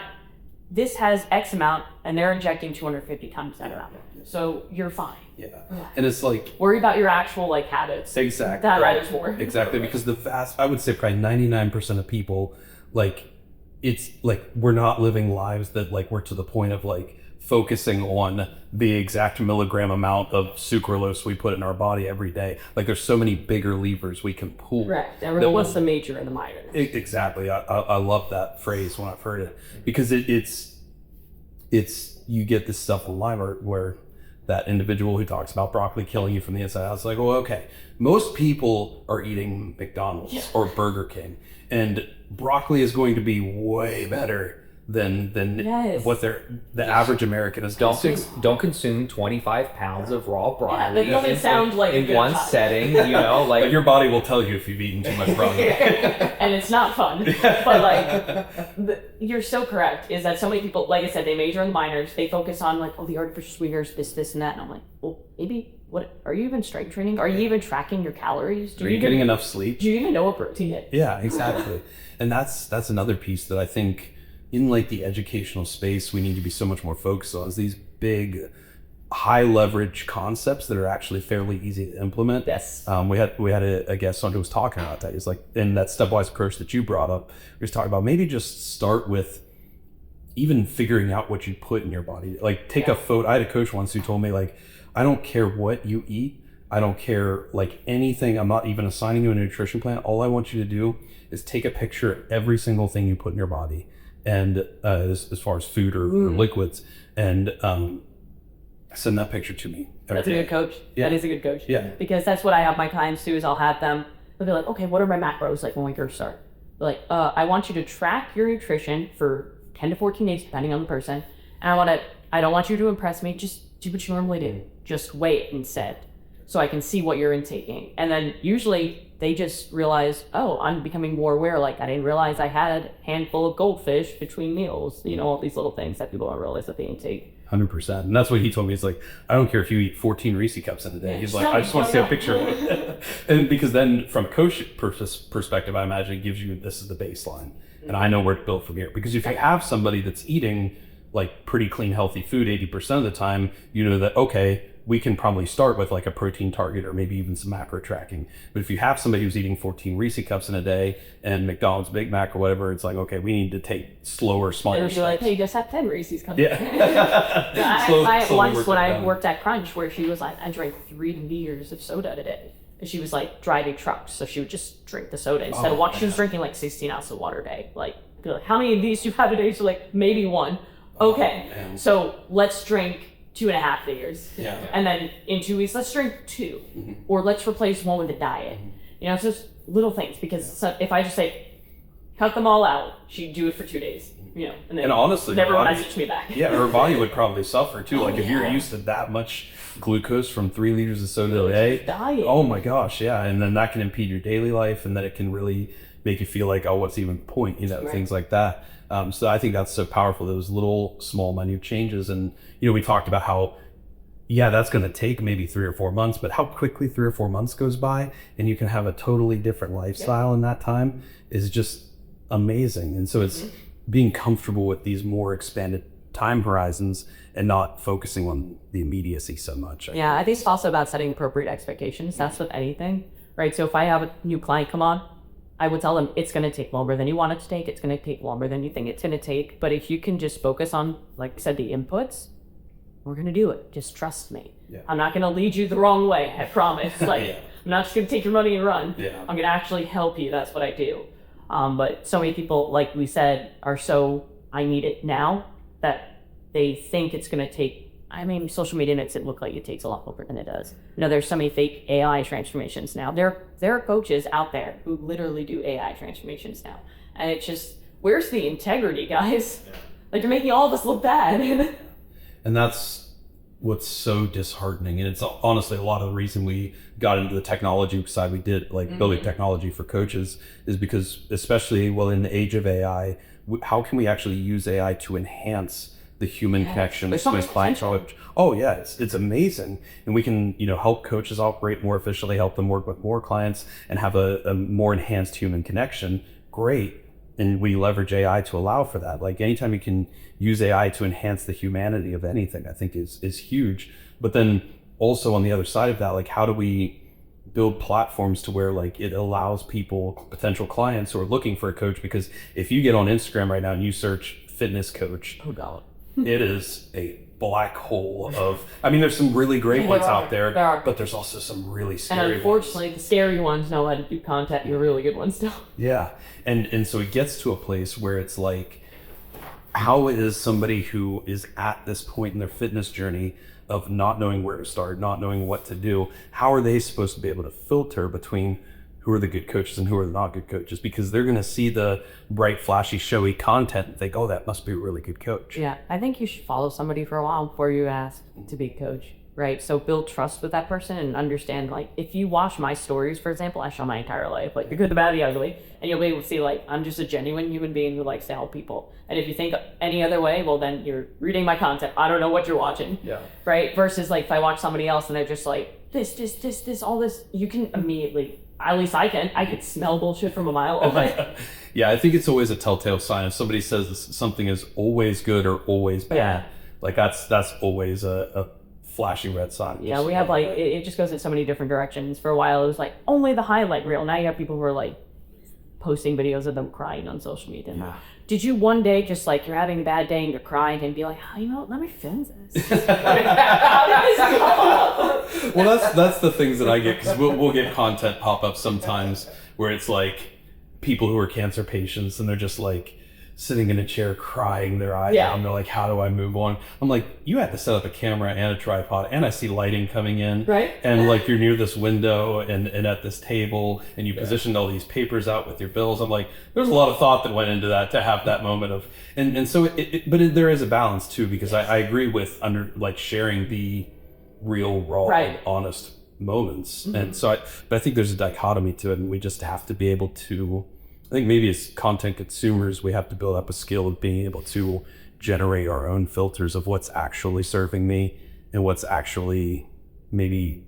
S3: this has X amount, and they're injecting 250 times that amount. So you're fine.
S1: Yeah. And it's like,
S3: worry about your actual like habits.
S1: Exactly.
S3: That matters more.
S1: Exactly. Because I would say probably 99% of people, like, it's like, we're not living lives that like, we're to the point of like, focusing on the exact milligram amount of sucralose we put in our body every day. Like there's so many bigger levers we can pull.
S3: Right. And what's the major and the minor?
S1: Exactly. I love that phrase when I've heard it because it's you get this stuff online where that individual who talks about broccoli killing you from the inside out, it's like, well, okay, most people are eating McDonald's or Burger King, and broccoli is going to be way better than what the average American is consuming.
S2: Don't consume 25 pounds of raw broccoli.
S3: That doesn't sound like
S2: in one setting, like
S1: your body will tell you if you've eaten too much broccoli.
S3: And it's not fun. But like, you're so correct, is that so many people, like I said, they major in minors, they focus on like, oh, the artificial sweeteners, this and that, and I'm like, well, maybe, what, are you even strength training? Are you even tracking your calories?
S1: Are you getting enough sleep?
S3: Do you even know what protein is?
S1: Yeah, exactly. And that's another piece that I think in like the educational space, we need to be so much more focused on is these big, high leverage concepts that are actually fairly easy to implement.
S3: Yes.
S1: We had a guest on who was talking about that. He's like, in that stepwise approach that you brought up, we was talking about maybe just start with even figuring out what you put in your body. Like take a photo. I had a coach once who told me like, I don't care what you eat. I don't care like anything. I'm not even assigning you a nutrition plan. All I want you to do is take a picture of every single thing you put in your body. And as far as food or liquids, and send that picture to me.
S3: That's a good coach.
S1: Yeah.
S3: That is a good coach.
S1: Yeah.
S3: Because that's what I have my clients do, is I'll have them, they'll be like, okay, what are my macros like when we first start? They're like, I want you to track your nutrition for 10 to 14 days, depending on the person. And I don't want you to impress me. Just do what you normally do. Just wait instead, so I can see what you're intaking. And then usually they just realize, oh, I'm becoming more aware. Like I didn't realize I had a handful of goldfish between meals. All these little things that people don't realize that they intake.
S1: 100%. And that's what he told me. It's like, I don't care if you eat 14 Reese cups in a day. He's like, I just want to see a picture of it. And because then from a coach perspective, I imagine it gives you, this is the baseline. And I know where to build from here. Because if you have somebody that's eating like pretty clean, healthy food 80% of the time, you know that, okay, we can probably start with like a protein target or maybe even some macro tracking. But if you have somebody who's eating 14 Reese cups in a day and McDonald's Big Mac or whatever, it's like, okay, we need to take slower, smaller
S3: steps. And you're like, hey, you just have 10 Reese's cups.
S1: Yeah.
S3: I had a client once when I worked at Crunch where she was like, I drank 3 liters of soda today. And she was like driving trucks, so she would just drink the soda instead of water. She was drinking like 16 ounces of water a day. Like, how many of these do you have today? So like, maybe 1. Okay, so let's drink 2.5 liters.
S1: Yeah.
S3: And then in 2 weeks, let's drink 2. Or let's replace 1 with a diet. It's just little things, because if I just say, cut them all out, she'd do it for 2 days. And then
S1: honestly,
S3: never messaged me back.
S1: Yeah, her body would probably suffer too. Like if you're used to that much glucose from 3 liters of soda a day,
S3: diet.
S1: Oh my gosh, yeah. And then that can impede your daily life, and then it can really make you feel like, oh, what's even the point? Things like that. So I think that's so powerful, those little small minute changes. And we talked about how that's going to take maybe 3 or 4 months, but how quickly 3 or 4 months goes by and you can have a totally different lifestyle in that time is just amazing. And so it's being comfortable with these more expanded time horizons and not focusing on the immediacy so much.
S3: Yeah, I think it's also about setting appropriate expectations. That's with anything, right? So if I have a new client come on, I would tell them it's going to take longer than you want it to take. It's going to take longer than you think it's going to take. But if you can just focus on, like I said, the inputs, we're going to do it. Just trust me.
S1: Yeah.
S3: I'm not going to lead you the wrong way. I promise. Like,
S1: Yeah.
S3: I'm not just going to take your money and run.
S1: Yeah.
S3: I'm going to actually help you. That's what I do. But so many people, like we said, are so I need it now that they think it's going to take. I mean, social media makes it look like it takes a lot longer than it does. You know, there's so many fake AI transformations now. There are coaches out there who literally do AI transformations now. And it's just, where's the integrity, guys? Yeah. Like, you're making all of us look bad.
S1: And that's what's so disheartening. And it's honestly a lot of the reason we got into the technology side we did, like building technology for coaches, is because, especially, well, in the age of AI, how can we actually use AI to enhance the human connection with client knowledge? Oh yeah, it's amazing. And we can, help coaches operate more efficiently, help them work with more clients and have a more enhanced human connection. Great. And we leverage AI to allow for that. Like, anytime you can use AI to enhance the humanity of anything, I think is huge. But then also on the other side of that, like, how do we build platforms to where, like, it allows people, potential clients who are looking for a coach? Because if you get on Instagram right now and you search fitness coach,
S3: Oh God.
S1: it is a black hole of, I mean, there's some really great ones out there, but there's also some really scary
S3: And unfortunately, the scary ones know how to do content, and the really good ones don't.
S1: Yeah. And so it gets to a place where it's like, how is somebody who is at this point in their fitness journey of not knowing where to start, not knowing what to do, how are they supposed to be able to filter between who are the good coaches and who are the not good coaches? Because they're going to see the bright, flashy, showy content and think, oh, that must be a really good coach.
S3: Yeah, I think you should follow somebody for a while before you ask to be a coach, right? So build trust with that person and understand, like, if you watch my stories, for example, I show my entire life, like the good, the bad, the ugly, and you'll be able to see, like, I'm just a genuine human being who likes to help people. And if you think any other way, well, then you're reading my content. I don't know what you're watching, right? Versus, like, if I watch somebody else and they're just like, this, all this, you can immediately, at least I could smell bullshit from a mile away.
S1: Yeah, I think it's always a telltale sign. If somebody says something is always good or always bad, like that's always a flashing red sign.
S3: Yeah, we have, like, it just goes in so many different directions. For a while, it was like only the highlight reel. Now you have people who are like posting videos of them crying on social media. Yeah. Did you one day just, like, you're having a bad day and you're crying and be like, oh, let me film this?
S1: Well, that's the things that I get, because we'll get content pop up sometimes where it's like people who are cancer patients and they're just like sitting in a chair crying their eyes out, and they're like, how do I move on? I'm like, you have to set up a camera and a tripod, and I see lighting coming in,
S3: right?
S1: And like, you're near this window and at this table, and you positioned all these papers out with your bills. I'm like, there's a lot of thought that went into that to have that moment of, and so but there is a balance too, because I agree with sharing the real, raw, honest moments. And so but I think there's a dichotomy to it, and we just have to be able to, I think maybe as content consumers, we have to build up a skill of being able to generate our own filters of what's actually serving me and what's actually maybe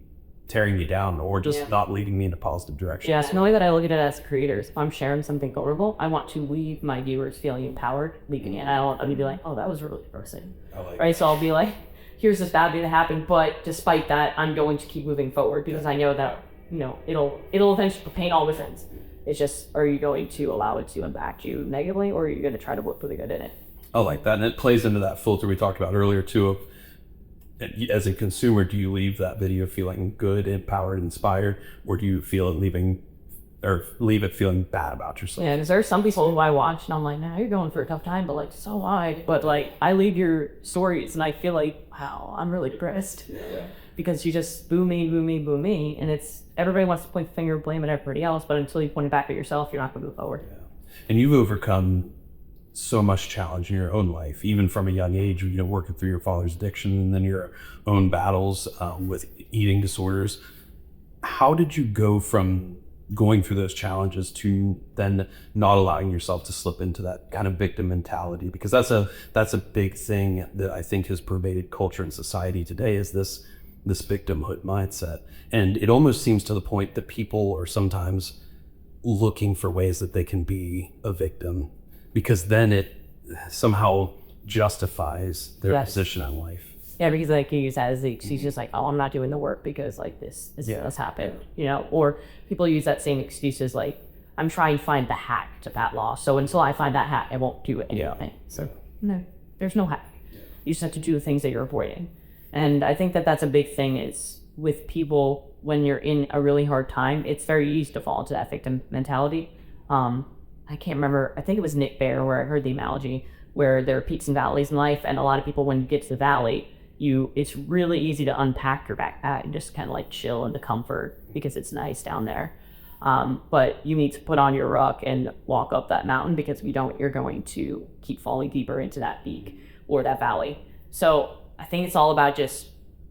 S1: tearing me down or just not leading me in a positive direction.
S3: Yeah, so the way that I look at it as creators, if I'm sharing something vulnerable, I want to leave my viewers feeling empowered, leaving it. And I don't want them to be like, oh, that was really depressing. Right? So I'll be like, here's this bad thing that happened, but despite that, I'm going to keep moving forward because I know that, it'll eventually paint all with ends. It's just, are you going to allow it to impact you negatively, or are you going to try to look for the good in it?
S1: I like that. And it plays into that filter we talked about earlier too, of, as a consumer, do you leave that video feeling good, empowered, inspired, or do you feel it leave it feeling bad about yourself?
S3: Yeah, because there's some people who I watch and I'm like, nah, you're going for a tough time, but like, so wide. But like, I leave your stories and I feel like, wow, I'm really depressed. Yeah. Because you just boo me, and it's, everybody wants to point the finger, blame at everybody else, but until you point it back at yourself, you're not going to move forward.
S1: Yeah. And you've overcome so much challenge in your own life, even from a young age, working through your father's addiction and then your own battles with eating disorders. How did you go from going through those challenges to then not allowing yourself to slip into that kind of victim mentality? Because that's a big thing that I think has pervaded culture and society today, is this victimhood mindset. And it almost seems to the point that people are sometimes looking for ways that they can be a victim, because then it somehow justifies their
S3: Yes.
S1: position in life.
S3: Yeah, because like you use that as the excuse, just like, oh, I'm not doing the work because like this has happened, you know. Or people use that same excuse as like, I'm trying to find the hack to that law, so until I find that hack, I won't do anything. So no, there's no hack. You just have to do the things that you're avoiding. And I think that that's a big thing is with people when you're in a really hard time, it's very easy to fall into that victim mentality. I can't remember, I think it was Nick Bear where I heard the analogy where there are peaks and valleys in life, and a lot of people when you get to the valley, it's really easy to unpack your backpack and just kind of like chill into comfort because it's nice down there. But you need to put on your ruck and walk up that mountain, because if you don't, you're going to keep falling deeper into that peak or that valley. So I think it's all about just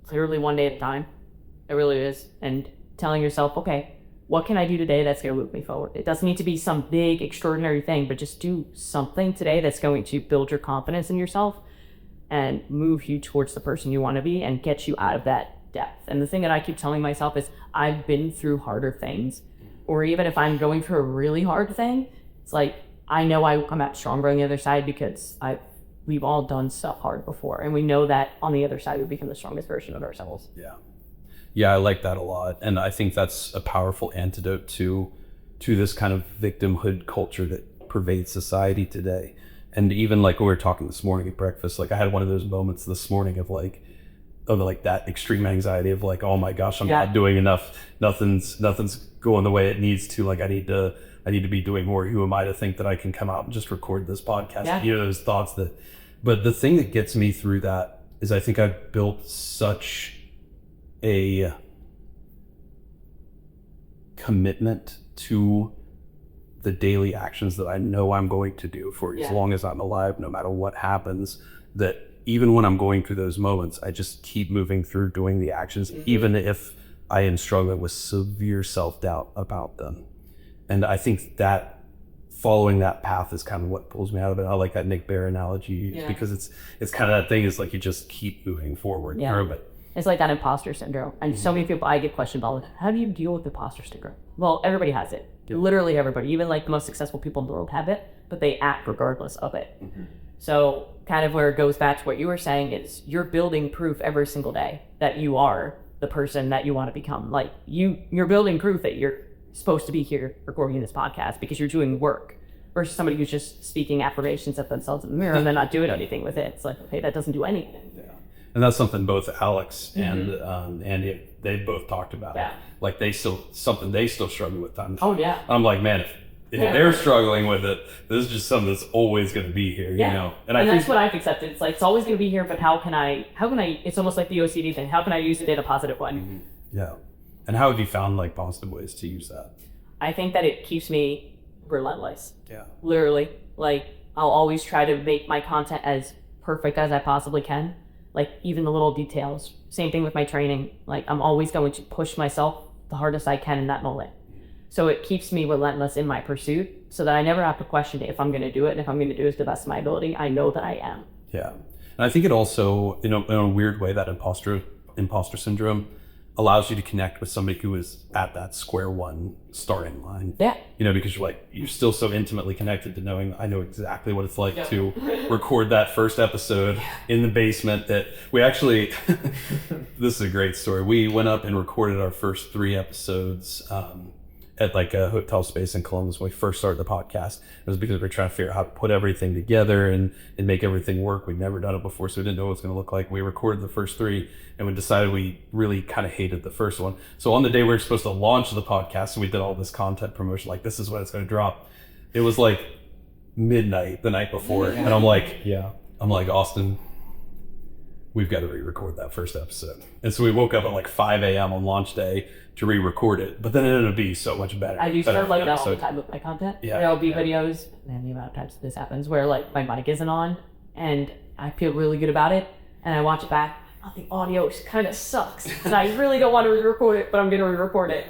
S3: literally one day at a time. It really is. And telling yourself, okay, what can I do today that's going to move me forward? It doesn't need to be some big extraordinary thing, but just do something today that's going to build your confidence in yourself and move you towards the person you want to be and get you out of that depth. And the thing that I keep telling myself is I've been through harder things, or even if I'm going through a really hard thing, it's like, I know I will come out stronger on the other side because we've all done stuff hard before. And we know that on the other side, we become the strongest version of ourselves.
S1: Yeah. Yeah, I like that a lot. And I think that's a powerful antidote to this kind of victimhood culture that pervades society today. And even like we were talking this morning at breakfast, like I had one of those moments this morning of that extreme anxiety of like, oh my gosh, I'm not doing enough. Nothing's going the way it needs to. Like I need to be doing more. Who am I to think that I can come out and just record this podcast?
S3: Yeah.
S1: You know, those thoughts but the thing that gets me through that is I think I've built such a commitment to the daily actions that I know I'm going to do for as long as I'm alive, no matter what happens, that even when I'm going through those moments, I just keep moving through doing the actions, even if I am struggling with severe self-doubt about them. And I think that following that path is kind of what pulls me out of it. I like that Nick Bear analogy because it's kind of that thing is like you just keep moving forward.
S3: It's like that imposter syndrome. And so many people, I get questioned about, how do you deal with imposter syndrome? Well, everybody has it. Literally everybody, even like the most successful people in the world have it, but they act regardless of it. So kind of where it goes back to what you were saying is you're building proof every single day that you are the person that you want to become. Like you're building proof that you're supposed to be here recording this podcast because you're doing work, versus somebody who's just speaking affirmations at themselves in the mirror and they're not doing anything with it. It's like, okay, that doesn't do anything.
S1: Yeah. And that's something both Alex and Andy, they both talked about.
S3: Yeah.
S1: Like they still struggle with time.
S3: Oh yeah.
S1: I'm like, man, if they're struggling with it, this is just something that's always going to be here, you know?
S3: And I think that's what I've accepted. It's like, it's always going to be here, but how can I, it's almost like the OCD thing. How can I use it in a positive way?
S1: Yeah. And how have you found like positive ways to use that?
S3: I think that it keeps me relentless.
S1: Yeah.
S3: Literally. Like I'll always try to make my content as perfect as I possibly can. Like even the little details. Same thing with my training. Like I'm always going to push myself the hardest I can in that moment. So it keeps me relentless in my pursuit so that I never have to question if I'm going to do it. And if I'm going to do it to the best of my ability, I know that I am. Yeah.
S1: And I think it also, in a weird way, that imposter syndrome allows you to connect with somebody who is at that square one starting line.
S3: Yeah.
S1: Because you're still so intimately connected to knowing, I know exactly what it's like to record that first episode in the basement that we actually, this is a great story. We went up and recorded our first 3 episodes at like a hotel space in Columbus when we first started the podcast. It was because we were trying to figure out how to put everything together and make everything work. We'd never done it before, so we didn't know what it was going to look like. We recorded the first 3 and we decided we really kind of hated the first one. So on the day we were supposed to launch the podcast, so we did all this content promotion, like this is when it's going to drop. It was like midnight the night before. And I'm like, Austin, we've got to re-record that first episode. And so we woke up at like 5 a.m. on launch day to re-record it, but then it ended up being so much better.
S3: I do stuff like that all the time with my content.
S1: Yeah.
S3: There'll be videos, and the amount of times this happens, where like my mic isn't on, and I feel really good about it, and I watch it back, the audio kind of sucks, and I really don't want to re-record it, but I'm going to re-record it.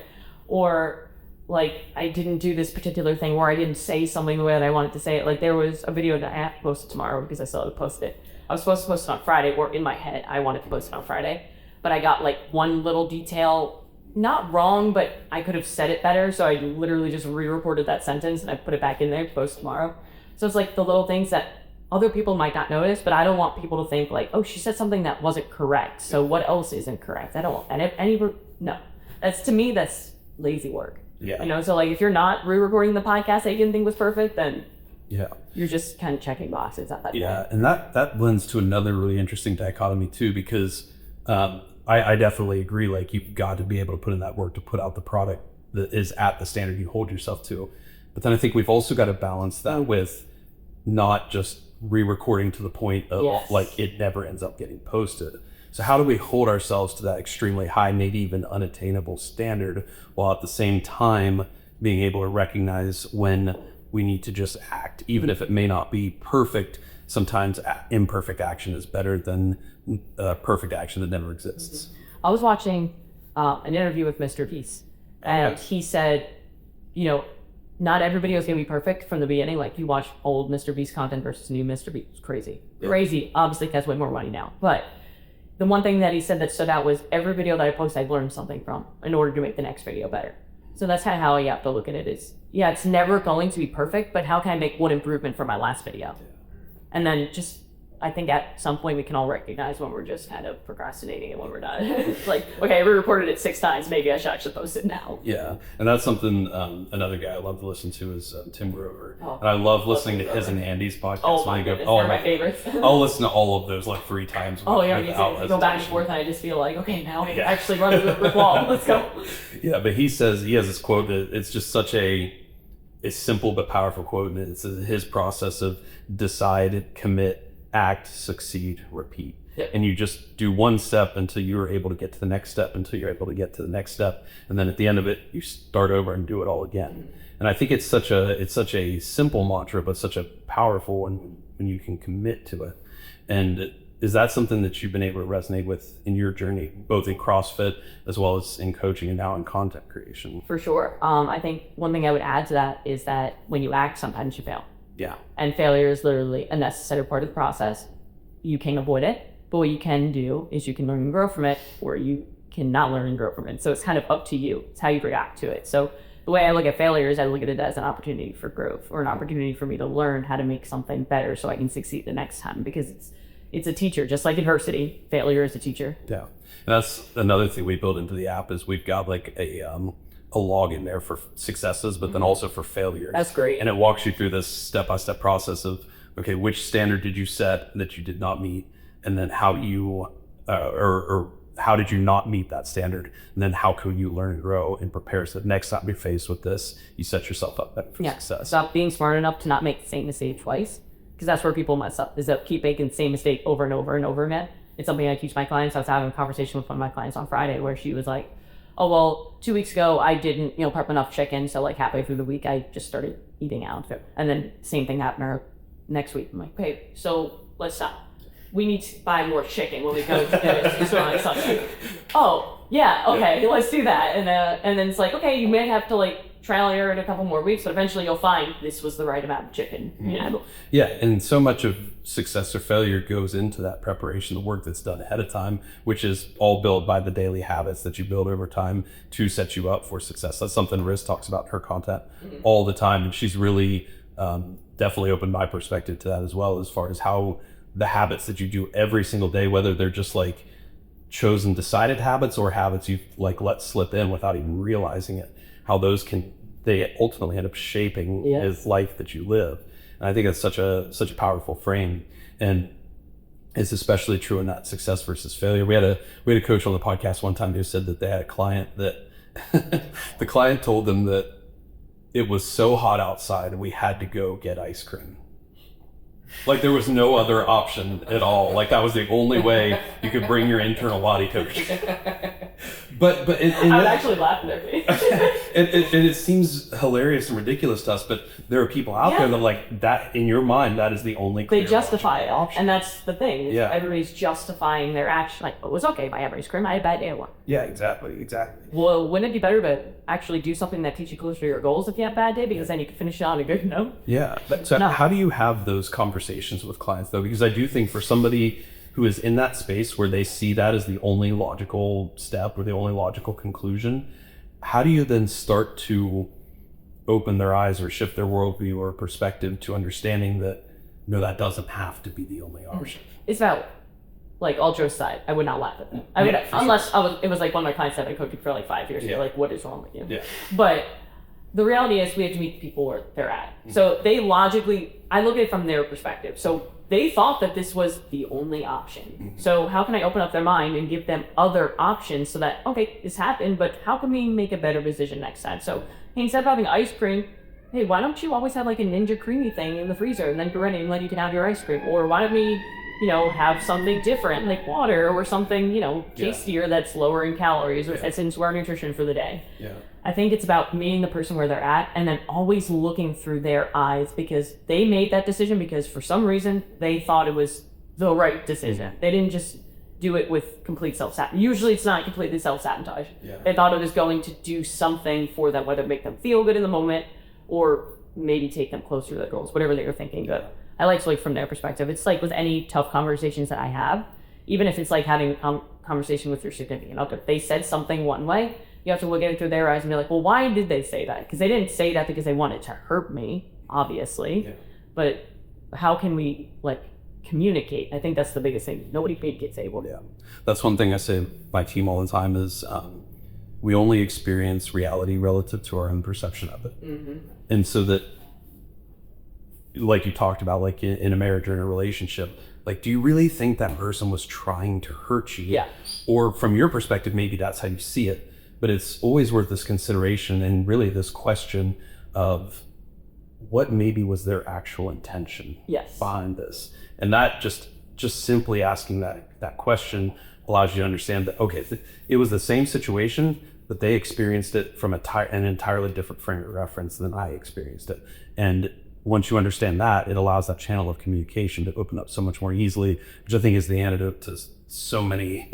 S3: Or like I didn't do this particular thing where I didn't say something the way that I wanted to say it. Like there was a video that I have to post tomorrow because I still haven't posted it. I was supposed to post it on Friday, or in my head, I wanted to post it on Friday, but I got like one little detail, not wrong, but I could have said it better. So I literally just re-reported that sentence and I put it back in there to post tomorrow. So it's like the little things that other people might not notice, but I don't want people to think like, oh, she said something that wasn't correct, so what else isn't correct? I don't want, and if no, that's, to me, that's lazy work.
S1: Yeah.
S3: You know, so like if you're not re-recording the podcast that you didn't think was perfect, then
S1: yeah,
S3: you're just kind of checking boxes at that point.
S1: Yeah, and that lends to another really interesting dichotomy too, because I definitely agree. Like, you've got to be able to put in that work to put out the product that is at the standard you hold yourself to. But then I think we've also got to balance that with not just re-recording to the point of like it never ends up getting posted. So how do we hold ourselves to that extremely high, maybe even unattainable standard, while at the same time being able to recognize when we need to just act, even if it may not be perfect. Sometimes imperfect action is better than perfect action that never exists.
S3: I was watching an interview with Mr. Beast, and he said, you know, not every video is going to be perfect from the beginning. Like, you watch old Mr. Beast content versus new Mr. Beast, it's crazy. Crazy. Obviously, he has way more money now. But the one thing that he said that stood out was every video that I post, I've learned something from in order to make the next video better. So that's kind of how you have to look at it is, yeah, it's never going to be perfect, but how can I make one improvement from my last video? And then just, I think at some point we can all recognize when we're just kind of procrastinating and when we're not. It's like, okay, we recorded it 6 times, maybe I should actually post it now.
S1: Yeah, and that's something, another guy I love to listen to is Tim Grover. And I love listening to his and Andy's podcast.
S3: Oh my goodness, they're my favorites.
S1: I'll listen to all of those like 3 times.
S3: Oh yeah, me too. Go back and forth and I just feel like, okay, now I actually run the brick wall. Let's go.
S1: Yeah, but he says, he has this quote that it's just such a simple but powerful quote, and it's his process of decide, commit, act, succeed, repeat. And you just do one step until you're able to get to the next step, until you're able to get to the next step, and then at the end of it you start over and do it all again. And I think it's such a simple mantra, but such a powerful one when you can commit to it. And is that something that you've been able to resonate with in your journey, both in CrossFit as well as in coaching and now in content creation?
S3: For sure. I think one thing I would add to that is that when you act, sometimes you fail.
S1: Yeah.
S3: And failure is literally a necessary part of the process. You can't avoid it, but what you can do is you can learn and grow from it, or you cannot learn and grow from it. So it's kind of up to you. It's how you react to it. So the way I look at failure is I look at it as an opportunity for growth, or an opportunity for me to learn how to make something better so I can succeed the next time, because it's a teacher. Just like adversity, failure is a teacher.
S1: Yeah. And that's another thing we built into the app is we've got like a log in there for successes, but then also for failures.
S3: That's great.
S1: And it walks you through this step-by-step process of, okay, which standard did you set that you did not meet? And then how you, or how did you not meet that standard? And then how can you learn and grow and prepare so that next time you're faced with this, you set yourself up for success.
S3: Stop being smart enough to not make the same mistake twice. Because that's where people mess up, is that keep making the same mistake over and over and over again. It's something I teach my clients. I was having a conversation with one of my clients on Friday where she was like, oh, well, 2 weeks ago, I didn't, prep enough chicken. So like halfway through the week, I just started eating out. And then same thing happened next week. I'm like, okay, so let's stop. We need to buy more chicken when we go to dinner on Sunday. Oh, yeah, okay, let's do that. And then it's like, okay, you may have to like trial and error in a couple more weeks, but eventually you'll find this was the right amount of chicken.
S1: Yeah, and so much of success or failure goes into that preparation, the work that's done ahead of time, which is all built by the daily habits that you build over time to set you up for success. That's something Riz talks about in her content all the time, and she's really definitely opened my perspective to that as well, as far as how the habits that you do every single day, whether they're just like chosen decided habits or habits you've like let slip in without even realizing it, how those they ultimately end up shaping his life that you live. And I think that's such a powerful frame, and it's especially true in that success versus failure. We had a coach on the podcast one time who said that they had a client that the client told them that it was so hot outside we had to go get ice cream. Like there was no other option at all. Like that was the only way you could bring your internal body coach. But
S3: I would actually laugh in their face.
S1: it seems hilarious and ridiculous to us, but there are people out there that like that in your mind that is the only.
S3: They justify it, and that's the thing. Everybody's justifying their action. Like, oh, it was okay if I have ice cream. I had a bad day at work.
S1: Yeah, exactly.
S3: Well, wouldn't it be better to actually do something that keeps you closer to your goals if you have a bad day, because then you can finish it on a good note?
S1: Yeah. So how do you have those conversations with clients though? Because I do think for somebody who is in that space where they see that as the only logical step or the only logical conclusion, how do you then start to open their eyes or shift their worldview or perspective to understanding that no, that doesn't have to be the only option.
S3: It's about, like, all jokes aside, I would not laugh at them. I would, unless it was like one of my clients that I've been coaching for like 5 years. They're like, what is wrong with you?
S1: Yeah.
S3: But the reality is we have to meet the people where they're at. So they logically, I look at it from their perspective. So they thought that this was the only option. So how can I open up their mind and give them other options so that, okay, this happened, but how can we make a better decision next time? So hey, instead of having ice cream, hey, why don't you always have like a Ninja Creamy thing in the freezer and then you're ready and let you can have your ice cream? Or why don't we, have something different like water or something, tastier that's lower in calories or that's into our nutrition for the day.
S1: Yeah.
S3: I think it's about meeting the person where they're at and then always looking through their eyes because they made that decision because for some reason they thought it was the right decision. They didn't just do it with complete self-sabotage. Usually it's not completely self-sabotage.
S1: Yeah.
S3: They thought it was going to do something for them, whether make them feel good in the moment or maybe take them closer to their goals, whatever they were thinking. But I like to look from their perspective. It's like with any tough conversations that I have, even if it's like having a conversation with your significant other, if they said something one way, you have to look at it through their eyes and be like, well, why did they say that? Because they didn't say that because they wanted to hurt me, obviously. Yeah. But how can we communicate? I think that's the biggest thing. Nobody gets able to.
S1: Yeah. That's one thing I say to my team all the time is we only experience reality relative to our own perception of it. And so that, like you talked about, like in a marriage or in a relationship, like, do you really think that person was trying to hurt you?
S3: Yeah.
S1: Or from your perspective, maybe that's how you see it. But it's always worth this consideration and really this question of what maybe was their actual intention behind this. And that just simply asking that question allows you to understand that, okay, it was the same situation, but they experienced it from an entirely different frame of reference than I experienced it. And once you understand that, it allows that channel of communication to open up so much more easily, which I think is the antidote to so many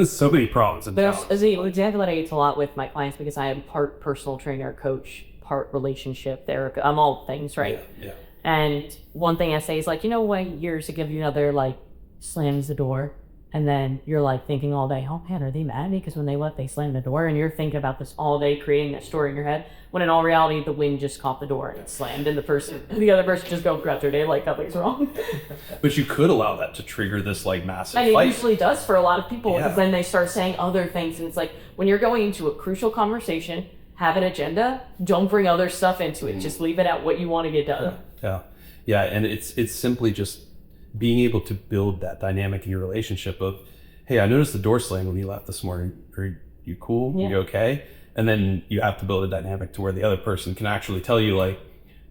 S1: problems.
S3: There's an example that I use a lot with my clients because I am part personal trainer, coach, part relationship therapist. I'm all things, right?
S1: Yeah.
S3: And one thing I say is when years ago your other slams the door, and then you're thinking all day, oh man, are they mad at me because when they slammed the door? And you're thinking about this all day, creating that story in your head. When in all reality, the wind just caught the door and it slammed, and the other person just go throughout their day like nothing's wrong.
S1: But you could allow that to trigger this massive
S3: and
S1: fight.
S3: It usually does for a lot of people because then they start saying other things, and it's when you're going into a crucial conversation, have an agenda. Don't bring other stuff into it. Just leave it at what you want to get done.
S1: Yeah, and it's simply just being able to build that dynamic in your relationship of, hey, I noticed the door slammed when you left this morning. Are you cool? Yeah. You okay? And then you have to build a dynamic to where the other person can actually tell you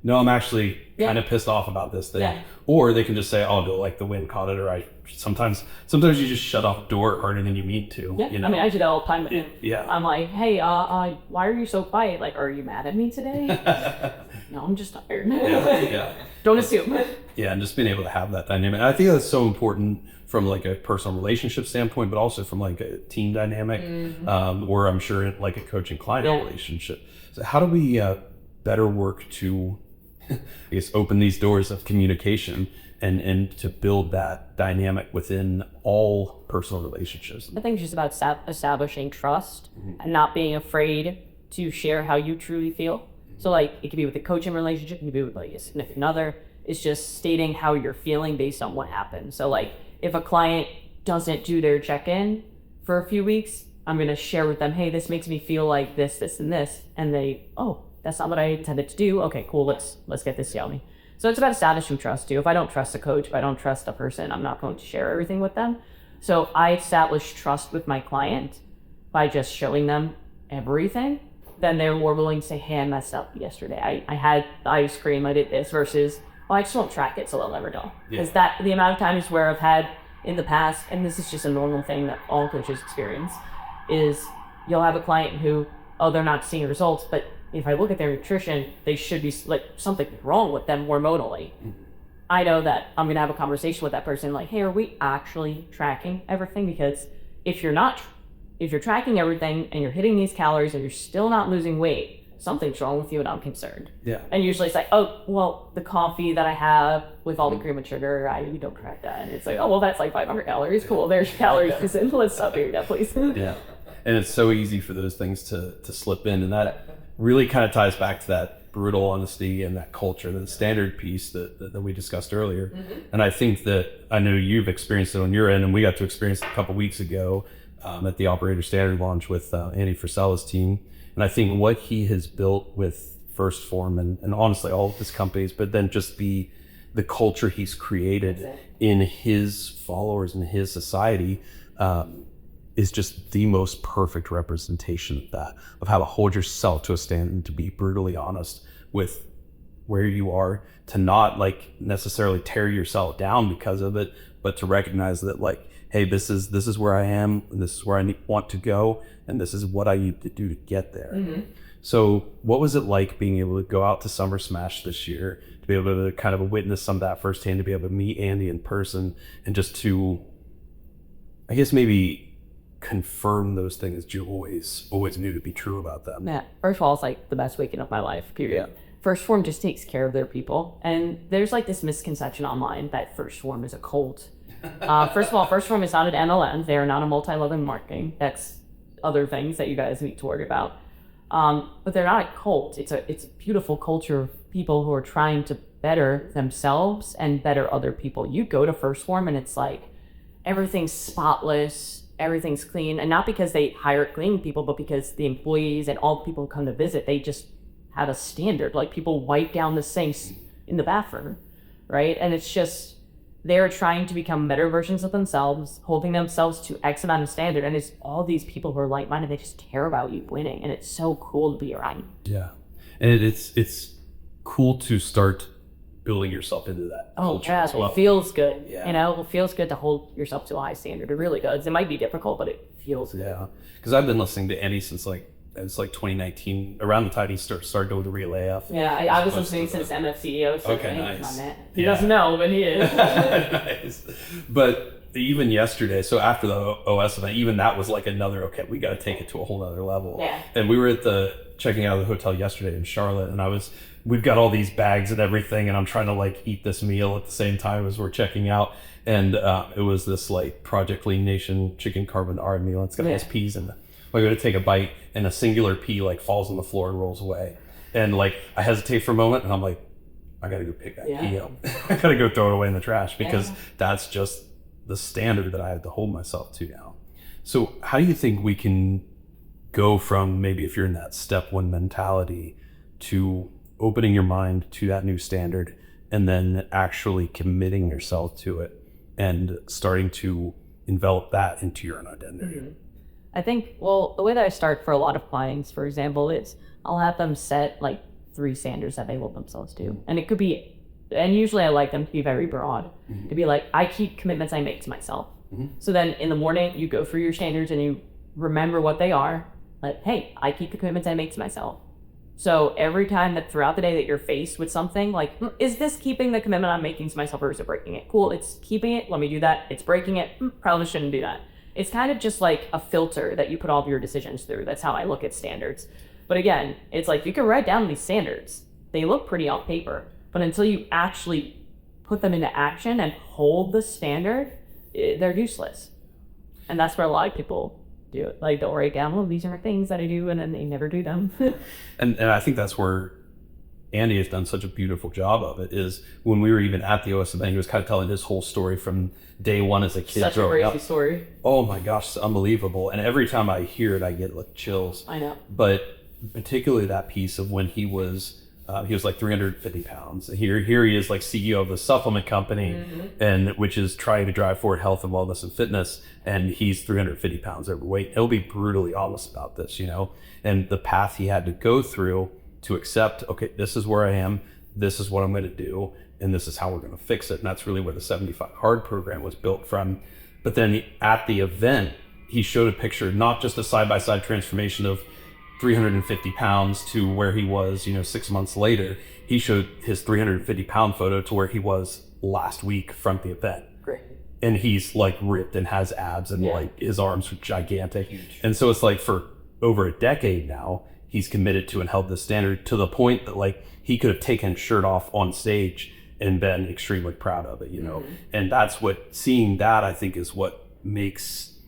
S1: no, I'm actually kind of pissed off about this thing. Yeah. Or they can just say, oh, no, the wind caught it, or sometimes you just shut off the door harder than you mean to.
S3: Yeah. I mean, I do that all the time. I'm like, hey, why are you so quiet? Are you mad at me today? No, I'm just tired.
S1: Yeah.
S3: Don't assume.
S1: Yeah, and just being able to have that dynamic. I think that's so important from a personal relationship standpoint, but also from a team dynamic, or I'm sure a coaching client relationship. So how do we better work to, I guess, open these doors of communication and to build that dynamic within all personal relationships?
S3: I think it's just about establishing trust and not being afraid to share how you truly feel. So it could be with a coaching relationship, it could be with a significant other. It's just stating how you're feeling based on what happened. So if a client doesn't do their check-in for a few weeks, I'm going to share with them, hey, this makes me feel like this, this, and this. And they, oh, that's not what I intended to do. Okay, cool. Let's get this going. So it's about establishing trust too. If I don't trust a coach, if I don't trust a person, I'm not going to share everything with them. So I establish trust with my client by just showing them everything. Then they're more willing to say, hey, I messed up yesterday. I had the ice cream, I did this, versus, I just won't track it, so they'll never know. Because the amount of times where I've had in the past, and this is just a normal thing that all coaches experience, is you'll have a client who, they're not seeing results, but if I look at their nutrition, they should be something wrong with them hormonally. I know that I'm going to have a conversation with that person hey, are we actually tracking everything? Because if you're tracking everything and you're hitting these calories and you're still not losing weight, something's wrong with you and I'm concerned. Yeah. And usually it's oh, well, the coffee that I have with all the cream and sugar, you don't track that. And it's oh, well, that's 500 calories. Cool, there's your calories. Let's stop doing that, please.
S1: Yeah. And it's so easy for those things to slip in. And that really kind of ties back to that brutal honesty and that culture, the standard piece that we discussed earlier. And I think that, I know you've experienced it on your end, and we got to experience it a couple weeks ago at the Operator Standard launch with Andy Frisella's team. And I think what he has built with First Form and honestly all of his companies, but then just the culture he's created in his followers and his society is just the most perfect representation of that, of how to hold yourself to a standard and to be brutally honest with where you are, to not like necessarily tear yourself down because of it, but to recognize that like, hey, this is where I am, and this is where I want to go, and this is what I need to do to get there. So what was it like being able to go out to Summer Smash this year, to be able to kind of witness some of that firsthand, to be able to meet Andy in person, and just to, I guess, maybe confirm those things you always knew to be true about them?
S3: Yeah, first of all, it's like the best weekend of my life, period.
S1: Yeah.
S3: First Form just takes care of their people. And there's like this misconception online that First Form is a cult. First of all, First Form is not an MLM. They are not a multi-level marketing. That's other things that you guys need to worry about. But they're not a cult. It's a beautiful culture of people who are trying to better themselves and better other people. You go to First Form and it's like everything's spotless, everything's clean, and not because they hire clean people, but because the employees and all the people who come to visit, they just have a standard. Like people wipe down the sinks in the bathroom, right? And it's just, they're trying to become better versions of themselves, holding themselves to X amount of standard, and it's all these people who are like-minded. They just care about you winning, and it's so cool to be around.
S1: Yeah, and it's cool to start building yourself into that culture.
S3: Yeah, it feels good.
S1: Yeah.
S3: You know, it feels good to hold yourself to a high standard. It really does. It might be difficult, but it feels good.
S1: Yeah, because I've been listening to Andy since it's like 2019, around the time he started doing the Relay F.
S3: Yeah, I was listening since MFCEO. So
S1: Okay, nice.
S3: He doesn't know, but he is.
S1: Nice. But even yesterday, so after the OS event, even that was like another, okay, we got to take it to a whole nother level.
S3: Yeah.
S1: And we were checking out of the hotel yesterday in Charlotte, and we've got all these bags and everything, and I'm trying to like eat this meal at the same time as we're checking out. And it was this like Project Lean Nation chicken carbonara meal. It's got those peas in it. I go to take a bite, and a singular pea like falls on the floor and rolls away. And like I hesitate for a moment, and I'm like, I gotta go pick that pea up. I gotta go throw it away in the trash, because that's just the standard that I have to hold myself to now. So how do you think we can go from, maybe if you're in that step one mentality, to opening your mind to that new standard, and then actually committing yourself to it and starting to envelop that into your own identity?
S3: I think, well, the way that I start for a lot of clients, for example, is I'll have them set like 3 standards that they hold themselves to. And it could be, and usually I like them to be very broad, to be like, I keep commitments I make to myself. So then in the morning, you go through your standards and you remember what they are. Like, hey, I keep the commitments I make to myself. So every time that throughout the day that you're faced with something, like, is this keeping the commitment I'm making to myself, or is it breaking it? Cool, it's keeping it, let me do that. It's breaking it, probably shouldn't do that. It's kind of just like a filter that you put all of your decisions through. That's how I look at standards. But again, it's like you can write down these standards. They look pretty on paper, but until you actually put them into action and hold the standard, they're useless. And that's where a lot of people do it. Like, they'll write down, well, these are things that I do, and then they never do them.
S1: And I think that's where Andy has done such a beautiful job of it, is when we were even at the OS event, he was kind of telling his whole story from day one as a kid.
S3: Such a crazy story.
S1: Oh my gosh, it's unbelievable. And every time I hear it, I get like chills.
S3: I know.
S1: But particularly that piece of when he was like 350 pounds. Here he is, like CEO of the supplement company, and which is trying to drive forward health and wellness and fitness. And he's 350 pounds overweight. He'll be brutally honest about this, and the path he had to go through to accept, okay, this is where I am, this is what I'm going to do, and this is how we're going to fix it. And that's really where the 75 Hard program was built from. But then at the event, he showed a picture, not just a side-by-side transformation of 350 pounds to where he was, 6 months later. He showed his 350 pound photo to where he was last week from the event.
S3: Great.
S1: And he's like ripped and has abs, and like his arms are gigantic. Huge. And so it's like for over a decade now, he's committed to and held the standard to the point that like he could have taken his shirt off on stage and been extremely proud of it, And that's seeing that, I think, is what makes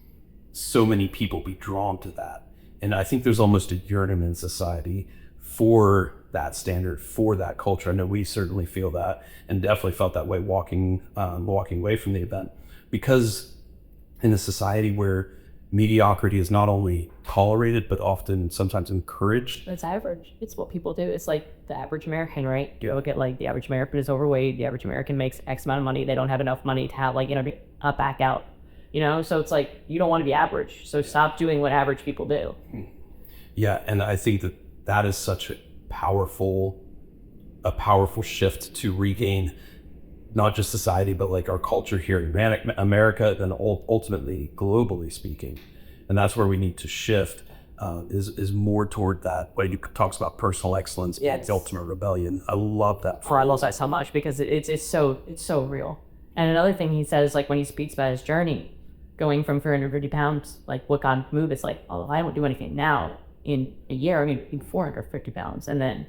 S1: so many people be drawn to that. And I think there's almost a yearning in society for that standard, for that culture. I know we certainly feel that, and definitely felt that way walking away from the event, because in a society where mediocrity is not only tolerated but often sometimes encouraged.
S3: It's average. It's what people do. It's like the average American, right? You look at like the average American is overweight. The average American makes X amount of money. They don't have enough money to have like, back out, so it's like, you don't want to be average. So stop doing what average people do.
S1: Yeah. And I think that is such a powerful shift to regain not just society, but like our culture here in America, and ultimately globally speaking. And that's where we need to shift, is more toward that. When he talks about personal excellence, the ultimate rebellion. I love that.
S3: I love that so much, because it's so real. And another thing he says, like when he speaks about his journey, going from 350 pounds, like what got him to move, it's like, oh, if I don't do anything now, in a year, I'm gonna be 450 pounds. And then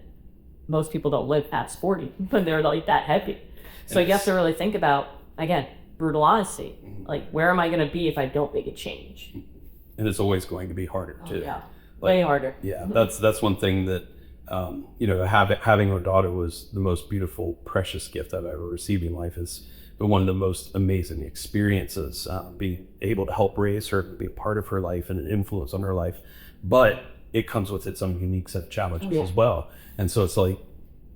S3: most people don't live past 40 when they're like that heavy. So you have to really think about, again, brutal honesty. Like, where am I going to be if I don't make a change?
S1: And it's always going to be harder too.
S3: Yeah, way harder.
S1: Yeah, that's one thing that, having our daughter was the most beautiful, precious gift I've ever received in life. It's been one of the most amazing experiences, being able to help raise her, be a part of her life and an influence on her life. But it comes with its own unique set of challenges as well. And so it's like,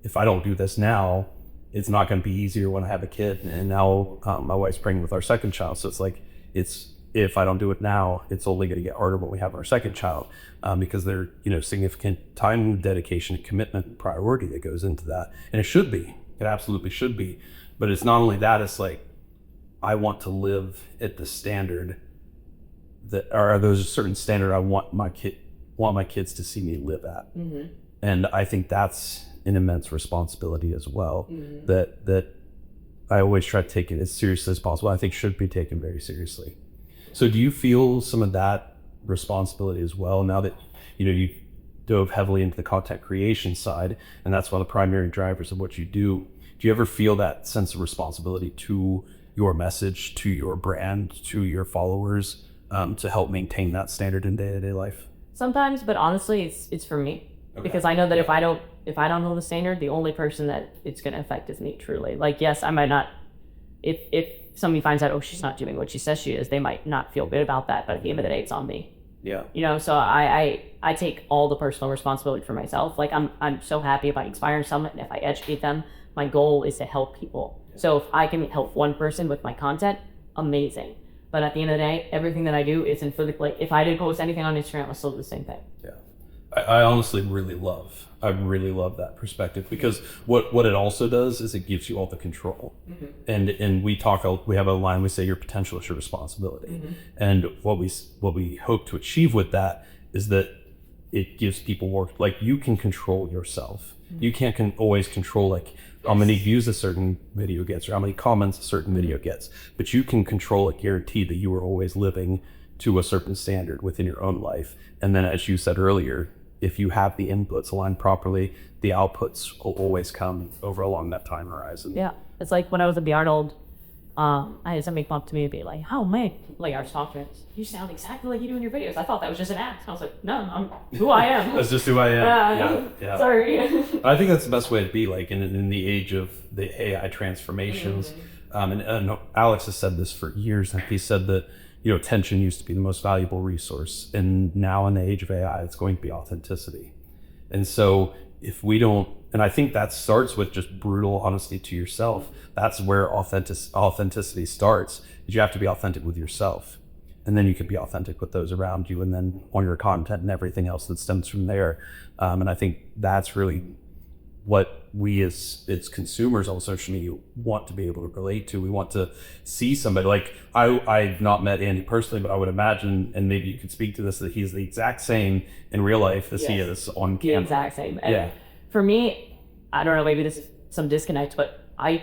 S1: if I don't do this now, it's not going to be easier when I have a kid. And now my wife's pregnant with our second child. So it's like, if I don't do it now, it's only going to get harder when we have our second child, because there's significant time dedication, commitment, priority that goes into that. And it should be. It absolutely should be. But it's not only that, it's like, I want to live at the standard there's a certain standard I want my kids to see me live at. Mm-hmm. And I think that's an immense responsibility as well, that I always try to take it as seriously as possible. I think should be taken very seriously. So do you feel some of that responsibility as well, now that you dove heavily into the content creation side, and that's one of the primary drivers of what you do? Do you ever feel that sense of responsibility to your message, to your brand, to your followers, to help maintain that standard in day-to-day life?
S3: Sometimes, but honestly, it's for me. Okay. Because I know that if I don't know the standard, the only person that it's going to affect is me, truly. Like, yes, I might not, if somebody finds out, oh, she's not doing what she says she is, they might not feel good about that, but at the end of the day, it's on me.
S1: Yeah.
S3: So I take all the personal responsibility for myself. Like, I'm so happy if I inspire someone, and if I educate them. My goal is to help people. Yeah. So if I can help one person with my content, amazing. But at the end of the day, everything that I do isn't for if I didn't post anything on Instagram, I'll still do the same thing.
S1: Yeah. I honestly really love that perspective, because what it also does is it gives you all the control. Mm-hmm. And we have a line, we say your potential is your responsibility. Mm-hmm. And what we hope to achieve with that is that it gives people more, like, you can control yourself. Mm-hmm. You can't always control like how many views a certain video gets or how many comments a certain video gets, but you can control it, guarantee that you are always living to a certain standard within your own life. And then, as you said earlier, if you have the inputs aligned properly, the outputs will always come over along that time horizon.
S3: Yeah, it's like when I was at the Arnold, I had somebody come up to me and be like, "Oh man, like I was talking, you sound exactly like you do in your videos." I thought that was just an act. I was like, "No, I'm who I am."
S1: That's just who I am.
S3: Yeah. Sorry.
S1: I think that's the best way to be, like in the age of the AI transformations. Mm-hmm. And Alex has said this for years. He said that attention used to be the most valuable resource, and now in the age of AI, it's going to be authenticity. And so if we don't, and I think that starts with just brutal honesty to yourself. That's where authenticity starts. Is you have to be authentic with yourself, and then you can be authentic with those around you, and then on your content and everything else that stems from there. And I think that's really what we as consumers on social media want to be able to relate to. We want to see somebody like, I've not met Andy personally, but I would imagine, and maybe you could speak to this, that he's the exact same in real life as he is on camera.
S3: The exact same. And for me, I don't know, maybe this is some disconnect, but I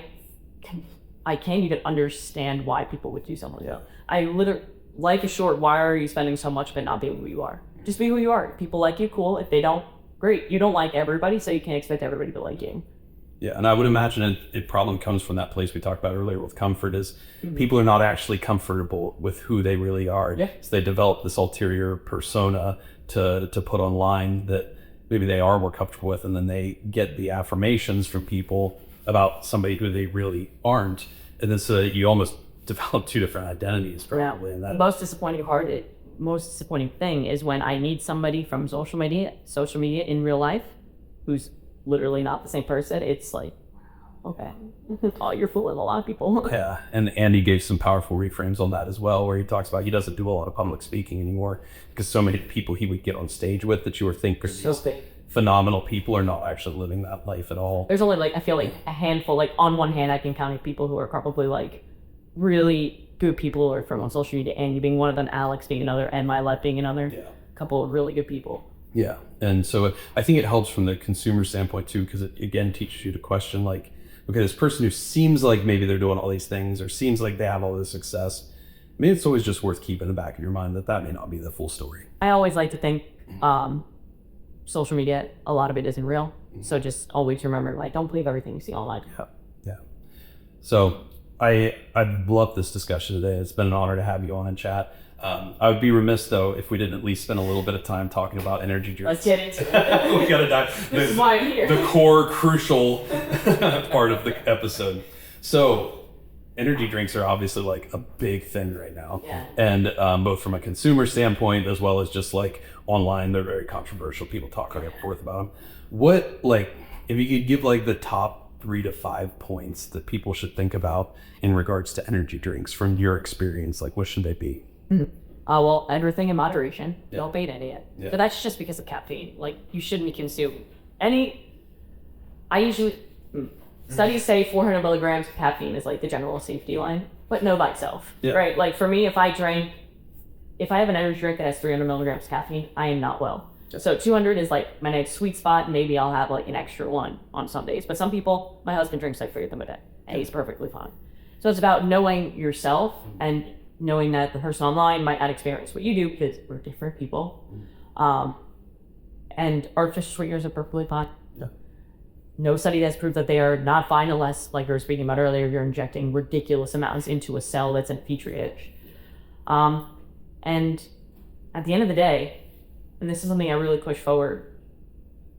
S3: can't even understand why people would do something like that. I literally, life is short. Why are you spending so much but not being who you are? Just be who you are. If people like you, cool. If they don't, great. You don't like everybody, so you can't expect everybody to like you.
S1: Yeah, and I would imagine it probably comes from that place we talked about earlier with comfort, is people are not actually comfortable with who they really are. Yeah. So they develop this ulterior persona to put online that maybe they are more comfortable with, and then they get the affirmations from people about somebody who they really aren't, and then so you almost develop two different identities probably. And that
S3: most disappointing thing is when I need somebody from social media in real life who's literally not the same person. It's like, okay, oh, you're fooling a lot of people.
S1: Yeah, and Andy gave some powerful reframes on that as well, where he talks about he doesn't do a lot of public speaking anymore because so many people he would get on stage with that you were thinking phenomenal people are not actually living that life at all.
S3: There's only like, I feel like a handful, like on one hand I can count people who are probably like really good people or from on social media, Andy being one of them, Alex being another, and my left being another.
S1: Yeah.
S3: A couple of really good people.
S1: Yeah, and so I think it helps from the consumer standpoint too, because it again teaches you to question like, okay, this person who seems like maybe they're doing all these things or seems like they have all this success, maybe it's always just worth keeping in the back of your mind that may not be the full story.
S3: I always like to think social media, a lot of it isn't real. So just always remember, like, don't believe everything you see online.
S1: Yeah. So I love this discussion today. It's been an honor to have you on and chat. I would be remiss though if we didn't at least spend a little bit of time talking about energy drinks.
S3: Let's get into it.
S1: We gotta dive.
S3: This is why I'm here.
S1: The core, crucial part of the episode. So energy drinks are obviously like a big thing right now.
S3: Yeah.
S1: And both from a consumer standpoint as well as just like online, they're very controversial. People talk back and forth about them. What, like, if you could give like the top 3 to 5 points that people should think about in regards to energy drinks from your experience, like what should they be?
S3: Well, everything in moderation.
S1: Yeah.
S3: Don't bait any of it.
S1: Yeah.
S3: But that's just because of caffeine. Like, you shouldn't be consuming studies say 400 milligrams of caffeine is like the general safety line, but no by itself, right? Like for me, if I have an energy drink that has 300 milligrams of caffeine, I am not well. So 200 is like my nice sweet spot. Maybe I'll have like an extra one on some days, but some people, my husband drinks like 3 of them a day and he's perfectly fine. So it's about knowing yourself and knowing that the person online might not experience what you do because we're different people. And artificial sweeteners are perfectly fine. No study has proved that they are not fine unless, like we were speaking about earlier, you're injecting ridiculous amounts into a cell that's in a petri dish. And at the end of the day, and this is something I really push forward,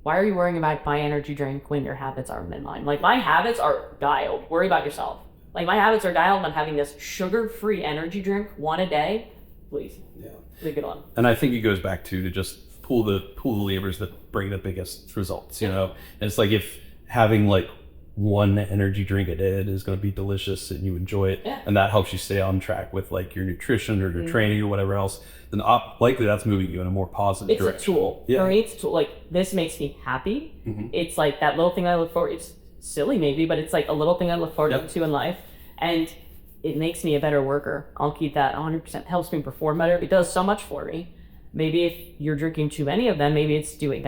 S3: why are you worrying about my energy drink when your habits aren't in line? Like, my habits are dialed. Worry about yourself. Like, my habits are dialed on having this sugar-free energy drink one a day. Please. Yeah. Leave it on.
S1: And I think it goes back to just pull the levers that bring the biggest results, you know? And it's like if having like one energy drink a day is going to be delicious and you enjoy it, and that helps you stay on track with like your nutrition or your training or whatever else, then likely that's moving you in a more positive direction.
S3: It's a tool. For me, it's a tool. Like, this makes me happy. It's like that little thing I look forward. It's silly maybe, but it's like a little thing I look forward to in life, and it makes me a better worker. I'll keep that 100%. Helps me perform better. It does so much for me. Maybe if you're drinking too many of them, maybe it's doing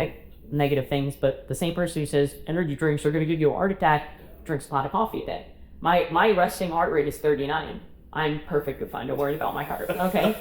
S3: negative things, but the same person who says energy drinks are going to give you a heart attack drinks a lot of coffee a day. My resting heart rate is 39. I'm perfectly fine. Don't worry about my heart. Okay.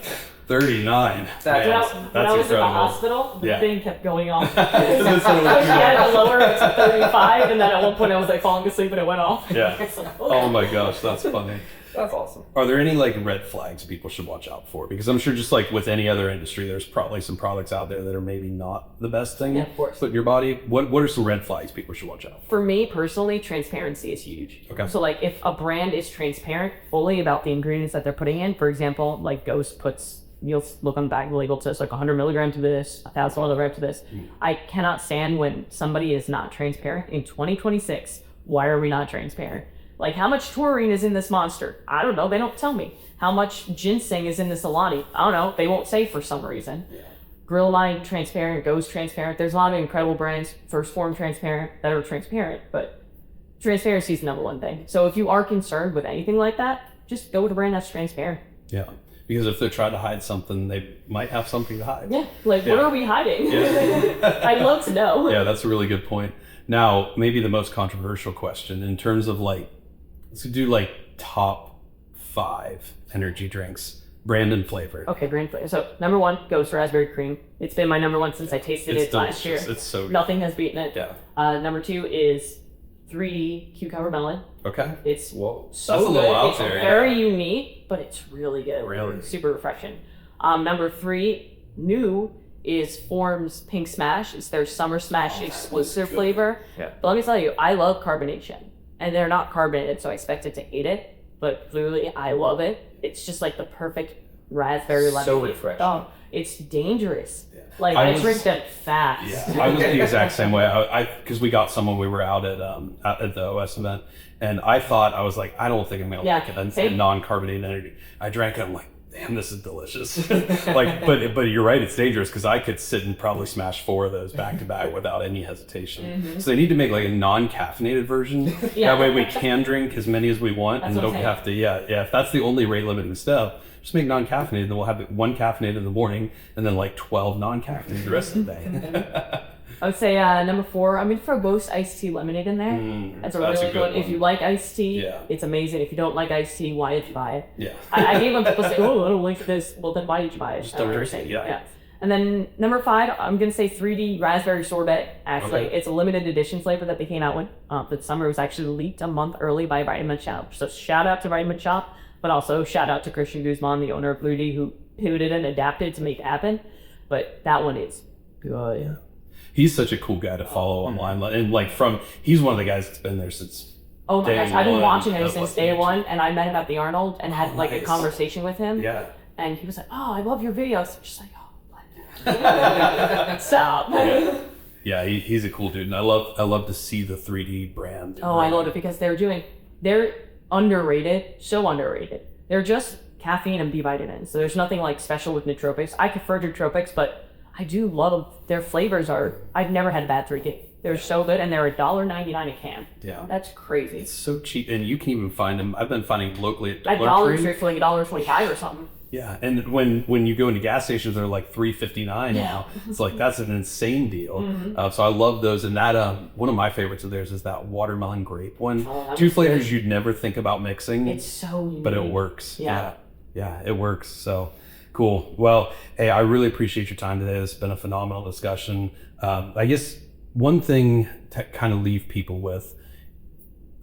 S1: 39.
S3: When I was in the hospital, the thing kept going off. I had to lower it to 35, and then at one point I was like falling asleep and it went off.
S1: Yeah.
S3: Like, okay.
S1: Oh my gosh, that's funny.
S2: That's awesome.
S1: Are there any like red flags people should watch out for? Because I'm sure just like with any other industry, there's probably some products out there that are maybe not the best thing
S3: of course.
S1: to put in your body. What are some red flags people should watch out for?
S3: For me personally, transparency is huge. Okay. So like if a brand is transparent fully about the ingredients that they're putting in, for example, like Ghost puts, you'll look on the back of the label, it says like 100 milligrams of this, 1,000 milligrams of this. I cannot stand when somebody is not transparent. In 2026, why are we not transparent? Like, how much taurine is in this monster? I don't know. They don't tell me. How much ginseng is in this Alani? I don't know. They won't say for some reason. Yeah. Grill Line transparent, Ghost transparent. There's a lot of incredible brands, First Form transparent, that are transparent, but transparency is the number one thing. So if you are concerned with anything like that, just go with a brand that's transparent.
S1: Yeah. Because if they're trying to hide something, they might have something to hide.
S3: Yeah. Like, what are we hiding? Yeah. I'd love to know.
S1: Yeah, that's a really good point. Now, maybe the most controversial question in terms of like, let's do like top 5 energy drinks, brand and flavor.
S3: Okay, brand flavor. So number 1, Ghost Raspberry Cream. It's been my number 1 since I tasted it last year.
S1: It's so good.
S3: Nothing has beaten it.
S1: Yeah.
S3: Number 2 is 3D Cucumber Melon.
S1: Okay.
S3: It's
S1: so
S3: that's
S1: a little out
S3: it's
S1: there.
S3: Very unique, but it's really good.
S1: Really?
S3: Super refreshing. Number 3, new, is Form's Pink Smash. It's their Summer Smash exclusive flavor.
S2: Yeah.
S3: But let me tell you, I love carbonation. And they're not carbonated, so I expected to hate it. But clearly, I love it. It's just like the perfect raspberry lemonade.
S2: So refreshing.
S3: Oh, it's dangerous.
S1: Yeah.
S3: Like, I drink them fast.
S1: Yeah, I was the exact same way. Because we got some when we were out at the OS event, and I thought, I was like, I don't think I'm gonna like it. And non-carbonated energy. I drank it. I'm like, damn, this is delicious. Like, but you're right, it's dangerous because I could sit and probably smash 4 of those back to back without any hesitation. So they need to make like a non-caffeinated version. That way we can drink as many as we want and don't have to. Yeah. If that's the only rate limiting step, just make non-caffeinated. Then we'll have 1 caffeinated in the morning and then like 12 non-caffeinated the rest of the day.
S3: I would say number 4, I'm gonna throw Ghost iced tea lemonade in there. That's a really good one. If you like iced tea, it's amazing. If you don't like iced tea, why did you buy it? Yeah. I hate when people say, oh, I don't like this. Well, then why did you buy it?
S1: Just don't drink it. Yeah.
S3: And then number 5, I'm gonna say 3D raspberry sorbet. Actually, it's a limited edition flavor that they came out with this summer. It was actually leaked a month early by Vitamin Shop. So shout out to Vitamin Shop, but also shout out to Christian Guzman, the owner of Blue D, who pivoted and adapted to make it happen. But that one is good. Yeah.
S1: He's such a cool guy to follow online, and like he's one of the guys that's been there since.
S3: Oh my gosh, I've been watching him since day one, and I met him at the Arnold and had like a conversation with him. Yeah. And he was like, "Oh, I love your videos." I'm just like, "Oh, what?" Stop.
S1: Yeah, he's a cool dude, and I love to see the 3D brand.
S3: Oh, I love it because they're underrated, so underrated. They're just caffeine and B vitamins, so there's nothing like special with nootropics. I prefer nootropics, but I do love their flavors. I've never had a bad 3D. They're so good, and they're $1.99 a can. Yeah, that's crazy.
S1: It's so cheap, and you can even find them. I've been finding locally at
S3: Dollar Tree for like $1.25 or something.
S1: Yeah, and when you go into gas stations, they're like $3.59 now. It's like that's an insane deal. So I love those, and that one of my favorites of theirs is that watermelon grape one. Two flavors you'd never think about mixing.
S3: It's so unique.
S1: But it works. Yeah, it works. So. Cool. Well, hey, I really appreciate your time today. It's been a phenomenal discussion. I guess one thing to kind of leave people with,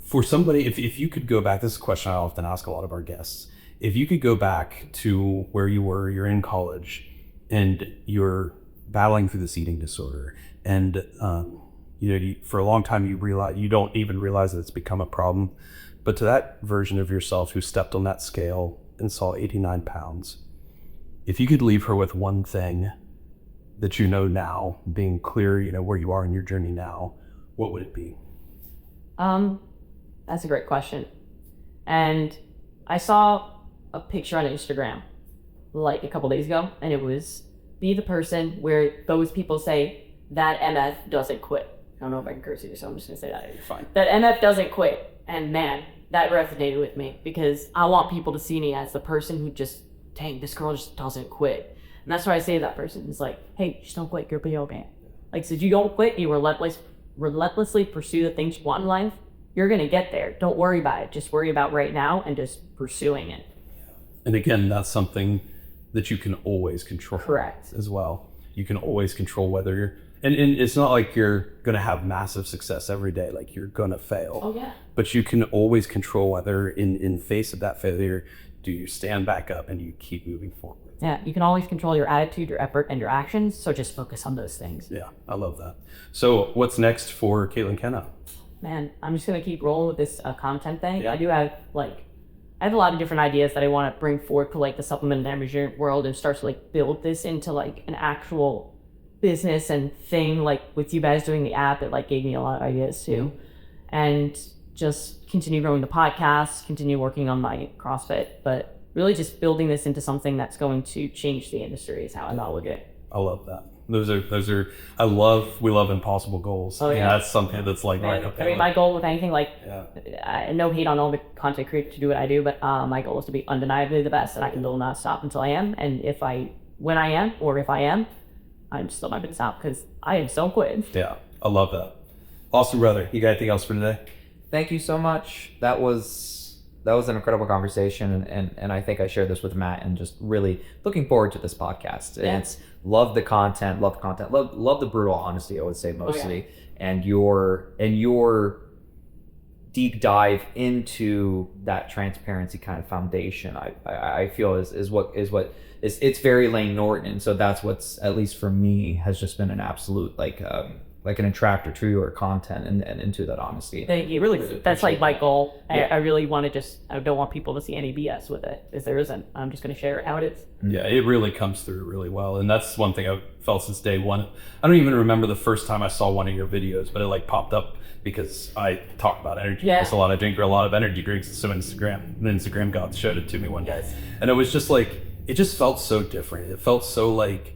S1: for somebody, if you could go back, this is a question I often ask a lot of our guests. If you could go back to where you were, you're in college, and you're battling through this eating disorder, and for a long time you don't even realize that it's become a problem, but to that version of yourself who stepped on that scale and saw 89 pounds, if you could leave her with one thing that you know now, being clear, where you are in your journey now, what would it be?
S3: That's a great question. And I saw a picture on Instagram like a couple days ago, and it was, be the person where those people say that MF doesn't quit. I don't know if I can curse here, so I'm just gonna say that.
S1: You're fine.
S3: That MF doesn't quit. And man, that resonated with me because I want people to see me as the person who just, dang, this girl just doesn't quit. And that's why I say to that person, it's like, hey, just don't quit, you'll be okay. Like, so you don't quit, you relentlessly pursue the things you want in life, you're gonna get there. Don't worry about it. Just worry about right now and just pursuing it.
S1: And again, that's something that you can always control.
S3: Correct.
S1: As well. You can always control whether you're, and it's not like you're gonna have massive success every day, like you're gonna fail.
S3: Oh yeah.
S1: But you can always control whether in face of that failure, do you stand back up and you keep moving forward?
S3: Yeah, you can always control your attitude, your effort, and your actions. So just focus on those things.
S1: Yeah, I love that. So what's next for Kaitlyn Kenna?
S3: Man, I'm just gonna keep rolling with this content thing. Yeah. I have a lot of different ideas that I want to bring forward to like the supplement and energy world and start to like build this into like an actual business and thing. Like with you guys doing the app, it like gave me a lot of ideas too, and just continue growing the podcast, continue working on my CrossFit, but really just building this into something that's going to change the industry is how I look at it.
S1: I love that. Those are, we love impossible goals.
S3: Oh yeah.
S1: That's something that's like, right, okay.
S3: I mean, my goal with anything, like, no hate on all the content creators to do what I do, but my goal is to be undeniably the best, and I can will not stop until I am. And if I am, I'm still not going to stop because I am so quit.
S1: Yeah, I love that. Awesome, brother. You got anything else for today?
S2: Thank you so much. That was an incredible conversation, and I think I shared this with Matt, and just really looking forward to this podcast.
S3: Yeah.
S2: And love the content, love the brutal honesty, I would say mostly, and your deep dive into that transparency kind of foundation, I feel is what it's very Lane Norton. And so that's what's, at least for me, has just been an absolute like an attractor to your content and into that honesty.
S3: Thank you. Really, that's like my goal. I really want to I don't want people to see any BS with it, because there isn't. I'm just going to share how it is.
S1: Yeah, it really comes through really well. And that's one thing I've felt since day one. I don't even remember the first time I saw one of your videos, but it like popped up because I talk about energy drinks a lot. I drink a lot of energy drinks. So Instagram God showed it to me one day. And it was just like, it just felt so different. It felt so like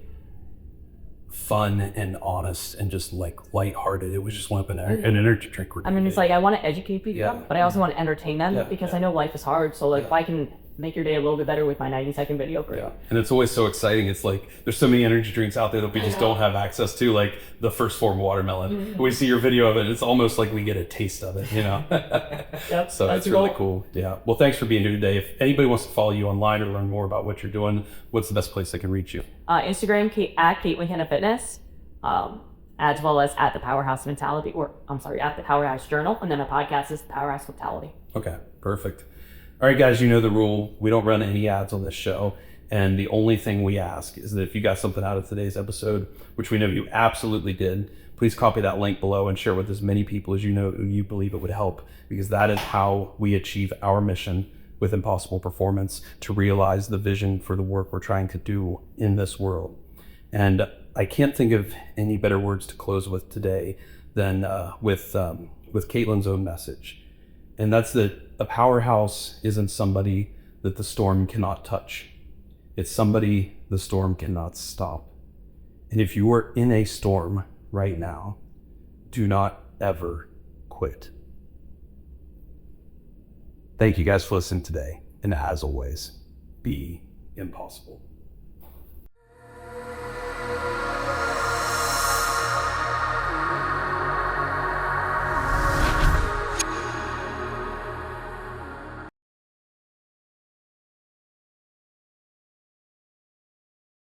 S1: fun and honest and just like lighthearted. It was just an energy drink.
S3: I mean, it's like, I want to educate people, but I also want to entertain them, because I know life is hard. So like, if I can make your day a little bit better with my 90-second video for you.
S1: And it's always so exciting. It's like, there's so many energy drinks out there that we just don't have access to, like the first form watermelon. We see your video of it, it's almost like we get a taste of it, you know? So it's really cool. Yeah. Well, thanks for being here today. If anybody wants to follow you online or learn more about what you're doing, what's the best place they can reach you?
S3: Instagram at Kaitlyn Kenna Fitness, as well as at the Powerhouse Mentality, at the Powerhouse Journal, and then my podcast is the Powerhouse Mentality.
S1: Okay, perfect. All right, guys, you know the rule. We don't run any ads on this show. And the only thing we ask is that if you got something out of today's episode, which we know you absolutely did, please copy that link below and share with as many people as you know you believe it would help, because that is how we achieve our mission with Impossible Performance, to realize the vision for the work we're trying to do in this world. And I can't think of any better words to close with today than with Kaitlyn's own message. And that's that a powerhouse isn't somebody that the storm cannot touch. It's somebody the storm cannot stop. And if you are in a storm right now, do not ever quit. Thank you guys for listening today. And as always, be impossible.